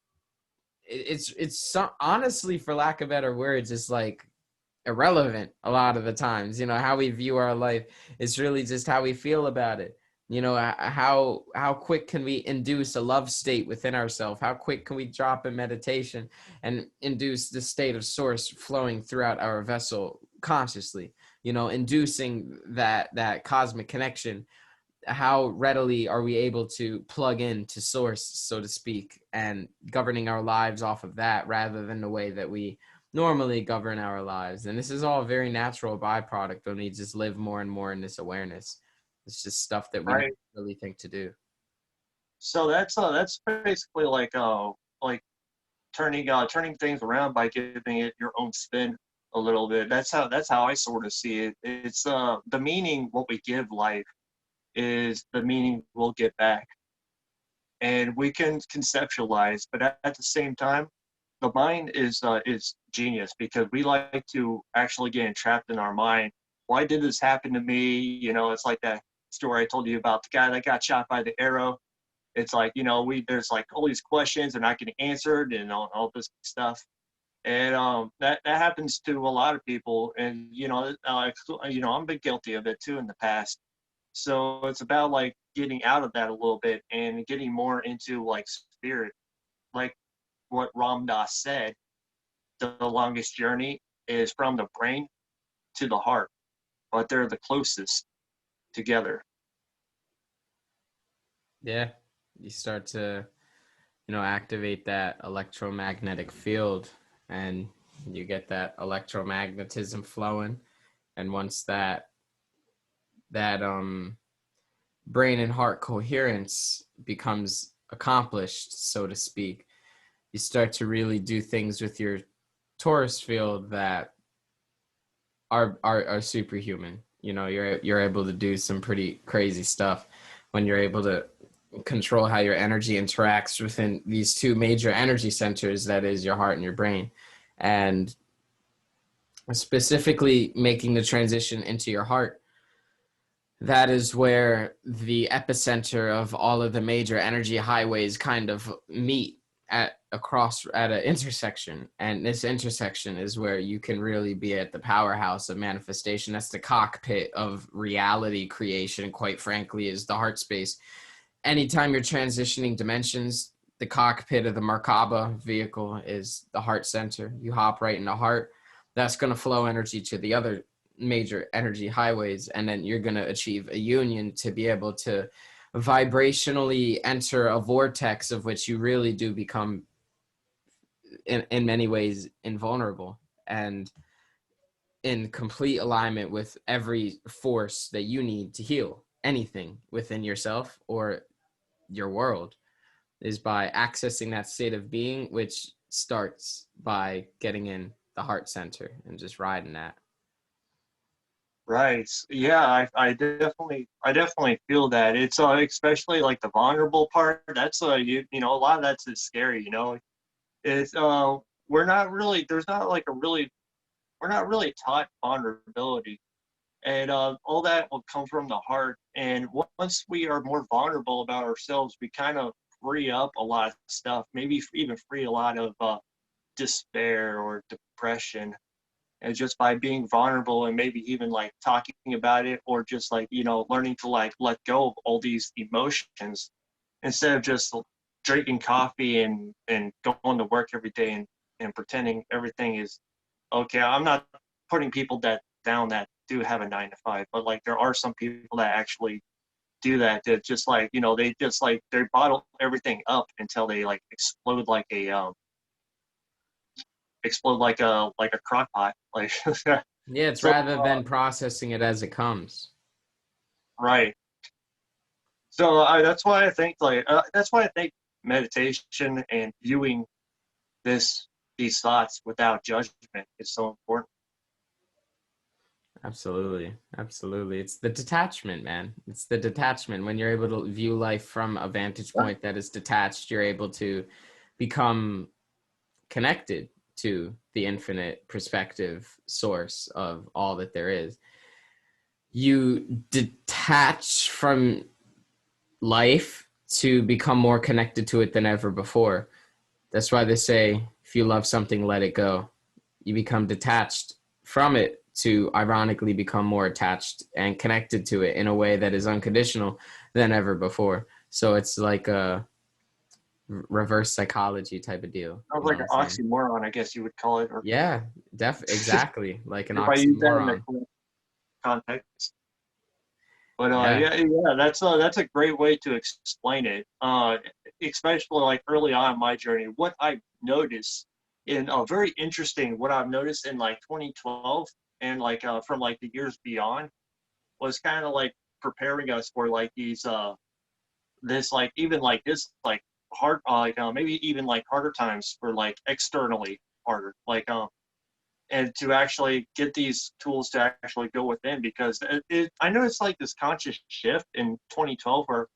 Speaker 1: it's honestly, for lack of better words, it's like irrelevant a lot of the times. How we view our life is really just how we feel about it. How quick can we induce a love state within ourselves? How quick can we drop in meditation and induce the state of source flowing throughout our vessel consciously, inducing that cosmic connection? How readily are we able to plug in to source, so to speak, and governing our lives off of that rather than the way that we normally govern our lives? And this is all a very natural byproduct when we just live more and more in this awareness. It's just stuff that we don't
Speaker 2: right.
Speaker 1: really think to do.
Speaker 2: So that's basically like turning things around by giving it your own spin a little bit. That's how I sort of see it. It's the meaning what we give life is the meaning we'll get back, and we can conceptualize, but at the same time, the mind is genius because we like to actually get entrapped in our mind. Why did this happen to me? It's like that story I told you about the guy that got shot by the arrow. It's like, we there's like all these questions and not getting answered and all this stuff. And that happens to a lot of people, and I've been guilty of it too in the past. So it's about like getting out of that a little bit and getting more into like spirit, like what Ram Dass said. The longest journey is from the brain to the heart, but they're the closest together.
Speaker 1: Yeah, you start to, activate that electromagnetic field, and you get that electromagnetism flowing. And once that brain and heart coherence becomes accomplished, so to speak, you start to really do things with your torus field that are superhuman. You're able to do some pretty crazy stuff when you're able to control how your energy interacts within these two major energy centers, that is your heart and your brain. And specifically making the transition into your heart, that is where the epicenter of all of the major energy highways kind of meet at an intersection. And this intersection is where you can really be at the powerhouse of manifestation. That's the cockpit of reality creation, quite frankly, is the heart space. Anytime you're transitioning dimensions, the cockpit of the Merkaba vehicle is the heart center. You hop right in the heart. That's going to flow energy to the other major energy highways, and then you're going to achieve a union to be able to vibrationally enter a vortex of which you really do become in many ways invulnerable and in complete alignment with every force that you need to heal anything within yourself or your world, is by accessing that state of being, which starts by getting in the heart center and just riding that.
Speaker 2: Right. Yeah, I definitely feel that. It's especially like the vulnerable part. That's a lot of that's is scary. It's we're not really there's not like a really we're not really taught vulnerability, and all that will come from the heart. And once we are more vulnerable about ourselves, we kind of free up a lot of stuff. Maybe even free a lot of despair or depression, and just by being vulnerable and maybe even like talking about it, or just like learning to like let go of all these emotions instead of just drinking coffee and going to work every day and pretending everything is okay. I'm not putting people that down that do have a 9 to 5, but like there are some people that actually do that, that just like they just like they bottle everything up until they like explode like a crock pot, like
Speaker 1: Yeah, it's
Speaker 2: so
Speaker 1: rather than processing it as it comes.
Speaker 2: right. So that's why I think meditation and viewing this these thoughts without judgment is so important.
Speaker 1: Absolutely. Absolutely. It's the detachment, man. It's the detachment. When you're able to view life from a vantage point that is detached, you're able to become connected to the infinite perspective source of all that there is. You detach from life to become more connected to it than ever before. That's why they say, if you love something, let it go. You become detached from it to ironically become more attached and connected to it in a way that is unconditional than ever before. So it's like a reverse psychology type of deal.
Speaker 2: Sounds
Speaker 1: You know
Speaker 2: like
Speaker 1: what
Speaker 2: an
Speaker 1: I'm saying?
Speaker 2: oxymoron, I guess you would call it, or
Speaker 1: Yeah, exactly. Like an
Speaker 2: if I use that in the
Speaker 1: oxymoron.
Speaker 2: correct context. But
Speaker 1: Yeah,
Speaker 2: yeah, that's a great way to explain it. Especially like early on in my journey, what I noticed in very interesting, what I've noticed in like 2012 and like from like the years beyond was kind of like preparing us for like these this like even like this like hard like maybe even like harder times for like externally harder, like and to actually get these tools to actually go within, because I noticed like this conscious shift in 2012 where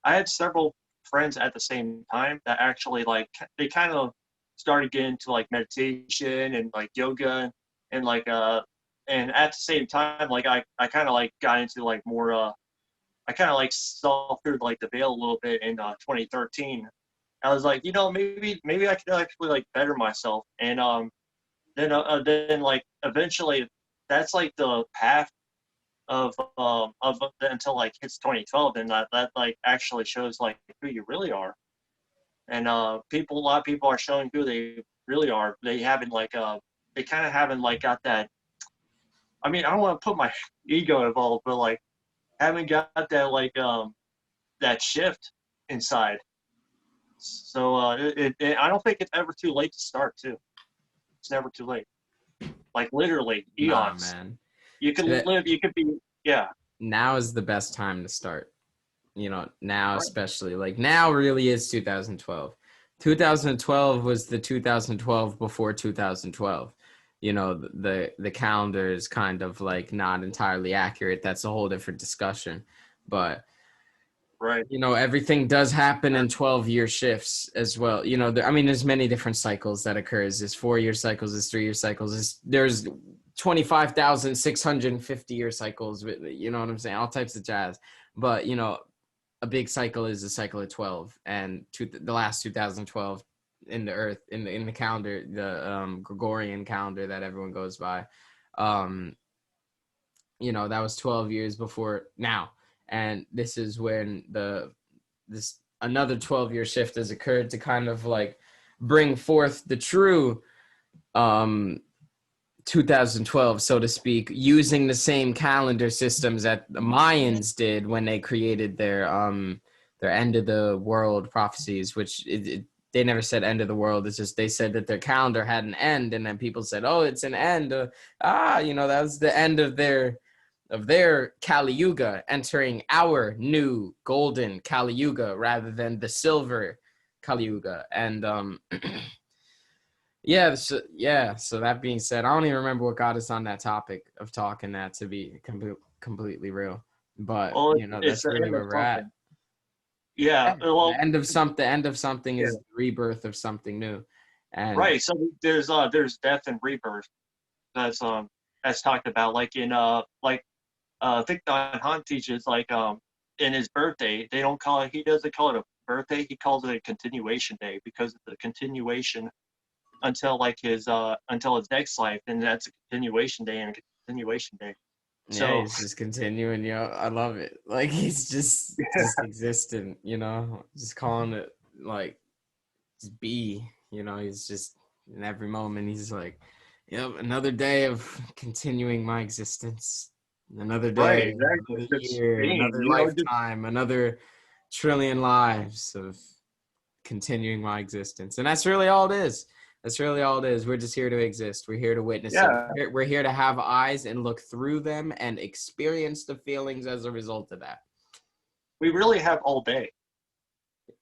Speaker 2: I had several friends at the same time that actually like they kind of started getting into like meditation and like yoga and like and at the same time like I kind of like got into like more I kind of like saw through like the veil a little bit in 2013. I was like, maybe I could actually like better myself, and then like eventually that's like the path until like hits 2012, and that like actually shows like who you really are. And a lot of people are showing who they really are. They haven't like they kind of haven't like got that. I mean, I don't want to put my ego involved, but like haven't got that like that shift inside. So I don't think it's ever too late to start too. It's never too late. Like literally
Speaker 1: Nah,
Speaker 2: eons.
Speaker 1: man.
Speaker 2: You could
Speaker 1: Today,
Speaker 2: live. You could be. Yeah.
Speaker 1: now is the best time to start. Now
Speaker 2: Right.
Speaker 1: especially, like, now really is 2012. 2012 was the 2012 before 2012. The calendar is kind of like not entirely accurate. That's a whole different discussion. But
Speaker 2: Right.
Speaker 1: everything does happen in 12-year shifts as well. I mean, there's many different cycles that occurs. There's 4-year cycles, there's 3-year cycles, there's 25,650-year cycles. You know what I'm saying? All types of jazz. But a big cycle is a cycle of 12, and the last 2012 in the earth, in the calendar, the Gregorian calendar that everyone goes by, that was 12 years before now. And this is when this another 12-year shift has occurred to kind of like bring forth the true 2012, so to speak, using the same calendar systems that the Mayans did when they created their end of the world prophecies, which they never said end of the world. It's just they said that their calendar had an end, and then people said, "Oh, it's an end." That was the end of their Kali Yuga, entering our new golden Kali Yuga rather than the silver Kali Yuga. And so that being said, I don't even remember what got us on that topic of talking that, to be completely real. But
Speaker 2: Well, it's
Speaker 1: that's
Speaker 2: the
Speaker 1: really
Speaker 2: end of
Speaker 1: where we're at.
Speaker 2: something. Yeah.
Speaker 1: Yeah, the
Speaker 2: Well.
Speaker 1: end of something. The end of something
Speaker 2: Yeah.
Speaker 1: is the rebirth of something new. And
Speaker 2: Right. So there's death and rebirth. That's that's talked about like in Thich Nhat Hanh teaches like in his birthday they don't call it, he doesn't call it a birthday, he calls it a continuation day, because it's a continuation until like until his next life, and that's a continuation day and a continuation day.
Speaker 1: yeah,
Speaker 2: So
Speaker 1: he's just continuing. I love it. Like, he's just existent. Just calling it like just be. He's just in every moment. He's like, yep, another day of continuing my existence. Another
Speaker 2: right,
Speaker 1: day,
Speaker 2: exactly,
Speaker 1: another
Speaker 2: just
Speaker 1: year,
Speaker 2: being,
Speaker 1: another
Speaker 2: just
Speaker 1: lifetime, another trillion lives of continuing my existence. And that's really all it is. That's really all it is. We're just here to exist. We're here to witness it.
Speaker 2: yeah,
Speaker 1: We're here to have eyes and look through them and experience the feelings as a result of that.
Speaker 2: we really have all day.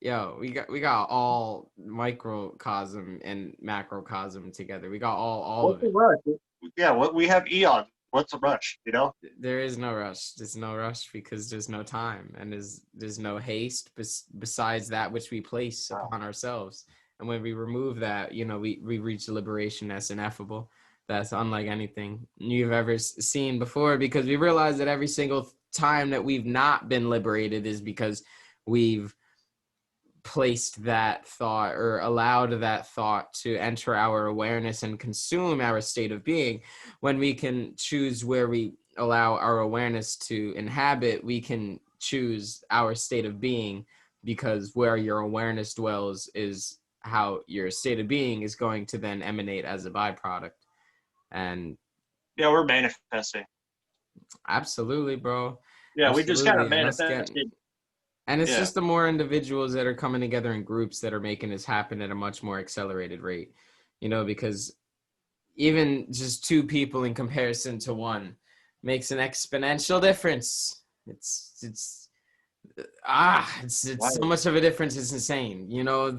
Speaker 1: Yo, we got all microcosm and macrocosm together. We got all
Speaker 2: What's
Speaker 1: of
Speaker 2: the
Speaker 1: it.
Speaker 2: rush? Yeah, what we have eons. What's the rush? You know?
Speaker 1: There is no rush. There's no rush because there's no time, and there's no haste besides that which we place
Speaker 2: Wow.
Speaker 1: upon ourselves. And when we remove that, we reach liberation that's ineffable. That's unlike anything you've ever seen before, because we realize that every single time that we've not been liberated is because we've placed that thought or allowed that thought to enter our awareness and consume our state of being. When we can choose where we allow our awareness to inhabit, we can choose our state of being, because where your awareness dwells is how your state of being is going to then emanate as a byproduct. And
Speaker 2: Yeah, we're manifesting.
Speaker 1: absolutely, bro.
Speaker 2: Yeah, we just kind of
Speaker 1: Absolutely. And us getting
Speaker 2: manifested.
Speaker 1: And it's
Speaker 2: Yeah.
Speaker 1: just the more individuals that are coming together in groups that are making this happen at a much more accelerated rate, because even just two people in comparison to one makes an exponential difference. It's so
Speaker 2: Right.
Speaker 1: much of a difference. It's insane.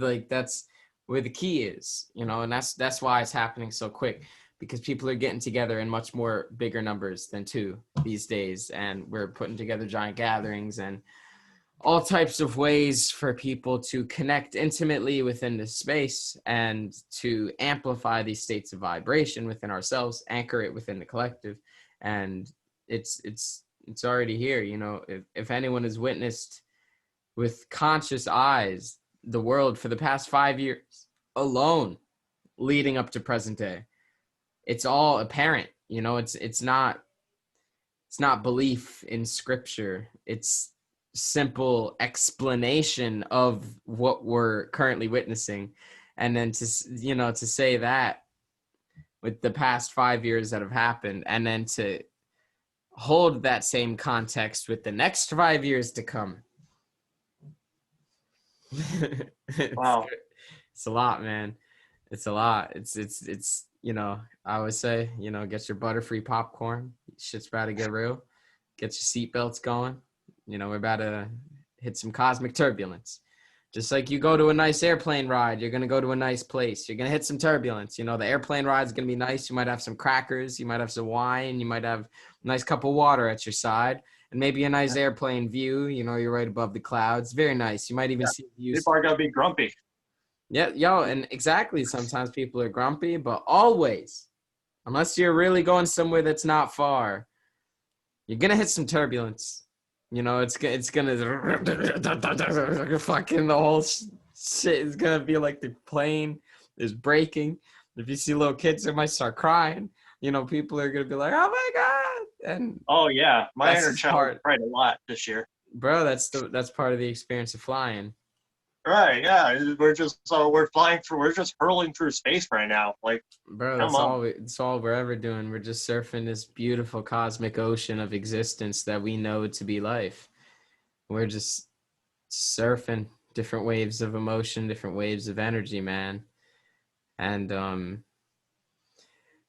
Speaker 1: Like, that's where the key is, and that's why it's happening so quick, because people are getting together in much more bigger numbers than two these days. And we're putting together giant gatherings and all types of ways for people to connect intimately within this space and to amplify these states of vibration within ourselves, anchor it within the collective. And it's already here. If anyone has witnessed with conscious eyes the world for the past 5 years alone, leading up to present day, it's all apparent. You know, it's not belief in scripture. It's simple explanation of what we're currently witnessing. And then to say that with the past 5 years that have happened, and then to hold that same context with the next 5 years to come.
Speaker 2: Wow.
Speaker 1: It's a lot, man. It's a lot. It's I always say, get your butterfree popcorn. Shit's about to get real. Get your seatbelts going. We're about to hit some cosmic turbulence. Just like you go to a nice airplane ride, you're going to go to a nice place. You're going to hit some turbulence. The airplane ride's going to be nice. You might have some crackers. You might have some wine. You might have a nice cup of water at your side. And maybe a nice airplane view. You're right above the clouds. Very nice. You might even see views.
Speaker 2: People are going to be grumpy.
Speaker 1: Yeah, yo, and exactly. Sometimes people are grumpy, but always, unless you're really going somewhere that's not far, you're going to hit some turbulence. It's gonna fucking the whole shit is gonna be like the plane is breaking. If you see little kids, they might start crying. People are gonna be like, "Oh my god!" And
Speaker 2: oh yeah, my inner child cried a lot this year.
Speaker 1: Bro, that's part of the experience of flying.
Speaker 2: Right? Yeah, we're just we're just hurling through space right now. Like,
Speaker 1: bro, that's all we're ever doing. We're just surfing this beautiful cosmic ocean of existence that we know to be life. We're just surfing different waves of emotion, different waves of energy, man. And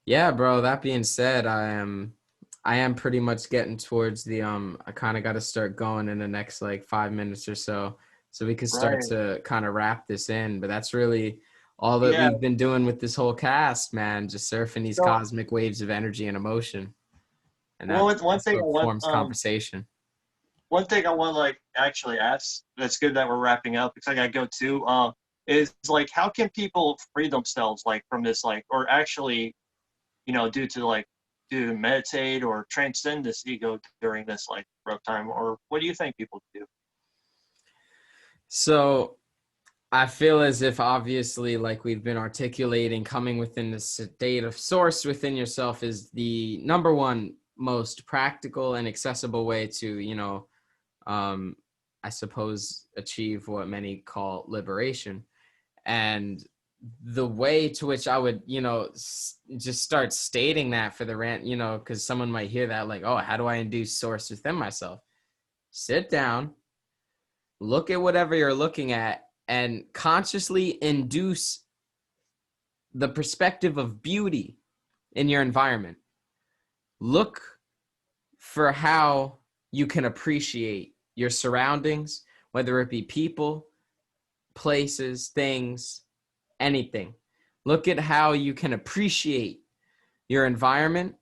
Speaker 1: yeah, bro, that being said, I am pretty much getting towards the I kind of got to start going in the next like 5 minutes or so we can start to kind of wrap this in. But that's really all that we've been doing with this whole cast, man, just surfing these cosmic waves of energy and emotion. And that's what forms conversation.
Speaker 2: One thing I want to like actually ask, that's good that we're wrapping up because I gotta go too, is like, how can people free themselves like from this, like, or actually, due to meditate or transcend this ego during this like rough time, or what do you think people do?
Speaker 1: So I feel as if obviously, like we've been articulating, coming within the state of source within yourself is the number one most practical and accessible way to, I suppose, achieve what many call liberation. And the way to which I would, just start stating that for the rant, because someone might hear that like, oh, how do I induce source within myself? Sit down, look at whatever you're looking at, and consciously induce the perspective of beauty in your environment. Look for how you can appreciate your surroundings, whether it be people, places, things, anything. Look at how you can appreciate your environment.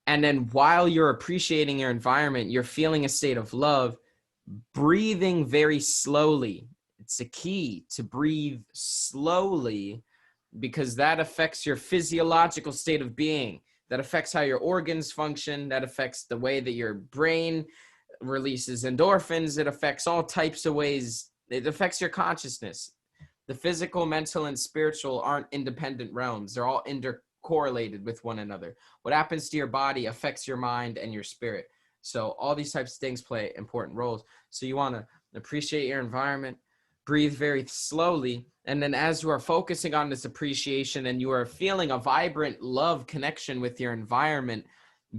Speaker 1: And then while you're appreciating your environment, you're feeling a state of love, breathing very slowly. It's a key to breathe slowly because that affects your physiological state of being. That affects how your organs function. That affects the way that your brain releases endorphins. It affects all types of ways. It affects your consciousness. The physical, mental, and spiritual aren't independent realms. They're all intercorrelated with one another. What happens to your body affects your mind and your spirit. So all these types of things play important roles. So you want to appreciate your environment, breathe very slowly. And then as you are focusing on this appreciation and you are feeling a vibrant love connection with your environment,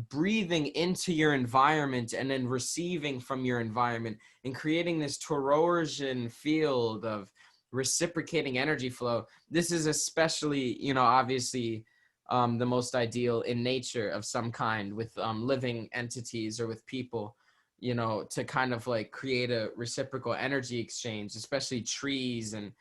Speaker 1: breathing into your environment and then receiving from your environment and creating this torsion field of reciprocating energy flow. This is especially, obviously the most ideal in nature of some kind with living entities or with people, to kind of like create a reciprocal energy exchange, especially trees and,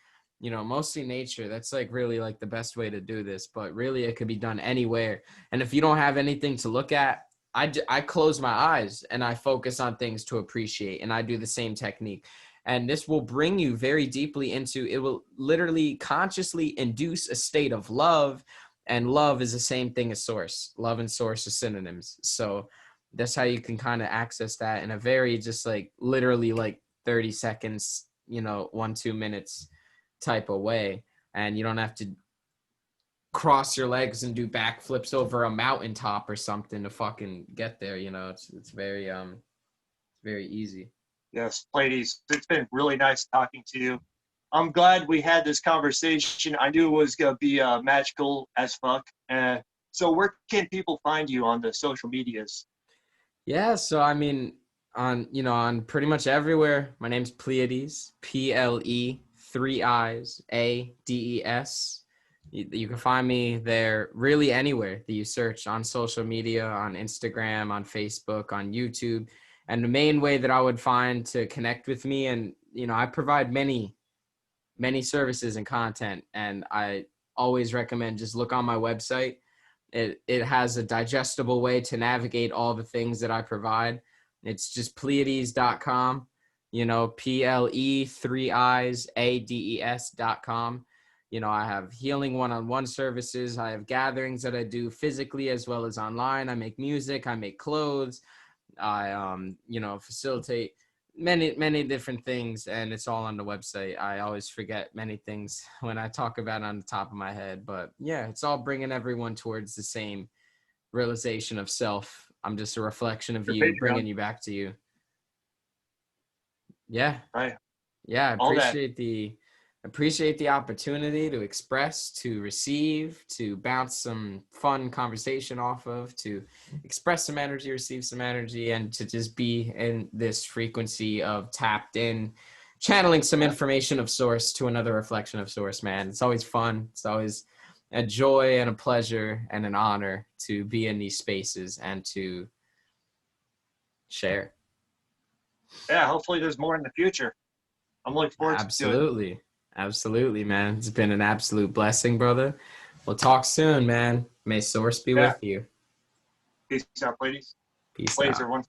Speaker 1: mostly nature. That's like really like the best way to do this, but really it could be done anywhere. And if you don't have anything to look at, I close my eyes and I focus on things to appreciate, and I do the same technique. And this will bring you very deeply into, it will literally consciously induce a state of love. And love is the same thing as source. Love and source are synonyms. So that's how you can kind of access that in a very just like literally like 30 seconds, 1-2 minutes type of way. And you don't have to cross your legs and do backflips over a mountaintop or something to fucking get there. You know, it's very easy.
Speaker 2: Yes, Pleiiades, it's been really nice talking to you. I'm glad we had this conversation. I knew it was gonna be magical as fuck. So where can people find you on the social medias?
Speaker 1: Yeah, so I mean, on pretty much everywhere. My name's Pleiiades, Ple three I's Ades. You can find me there really anywhere that you search on social media, on Instagram, on Facebook, on YouTube. And the main way that I would find to connect with me, and I provide many services and content, and I always recommend just look on my website. It has a digestible way to navigate all the things that I provide. It's just Pleiiades.com, Ple three I's Ades.com. I have healing one-on-one services. I have gatherings that I do physically as well as online. I make music, I make clothes. I facilitate many different things, and it's all on the website. I always forget many things when I talk about it on the top of my head, but yeah, it's all bringing everyone towards the same realization of self. I'm just a reflection of
Speaker 2: Your
Speaker 1: you,
Speaker 2: Patreon,
Speaker 1: bringing you back to you. Yeah.
Speaker 2: right?
Speaker 1: Yeah, I
Speaker 2: All that.
Speaker 1: appreciate the opportunity to express, to receive, to bounce some fun conversation off of, to express some energy, receive some energy, and to just be in this frequency of tapped in, channeling some
Speaker 2: Yeah.
Speaker 1: information of source to another reflection of source, man. It's always fun. It's always a joy and a pleasure and an honor to be in these spaces and to share.
Speaker 2: Yeah. Hopefully, there's more in the future. I'm looking forward to it.
Speaker 1: Absolutely. Absolutely, man. It's been an absolute blessing, brother. We'll talk soon, man. May source be
Speaker 2: Yeah.
Speaker 1: with you.
Speaker 2: Peace out, ladies.
Speaker 1: Peace
Speaker 2: Ladies,
Speaker 1: out.
Speaker 2: everyone.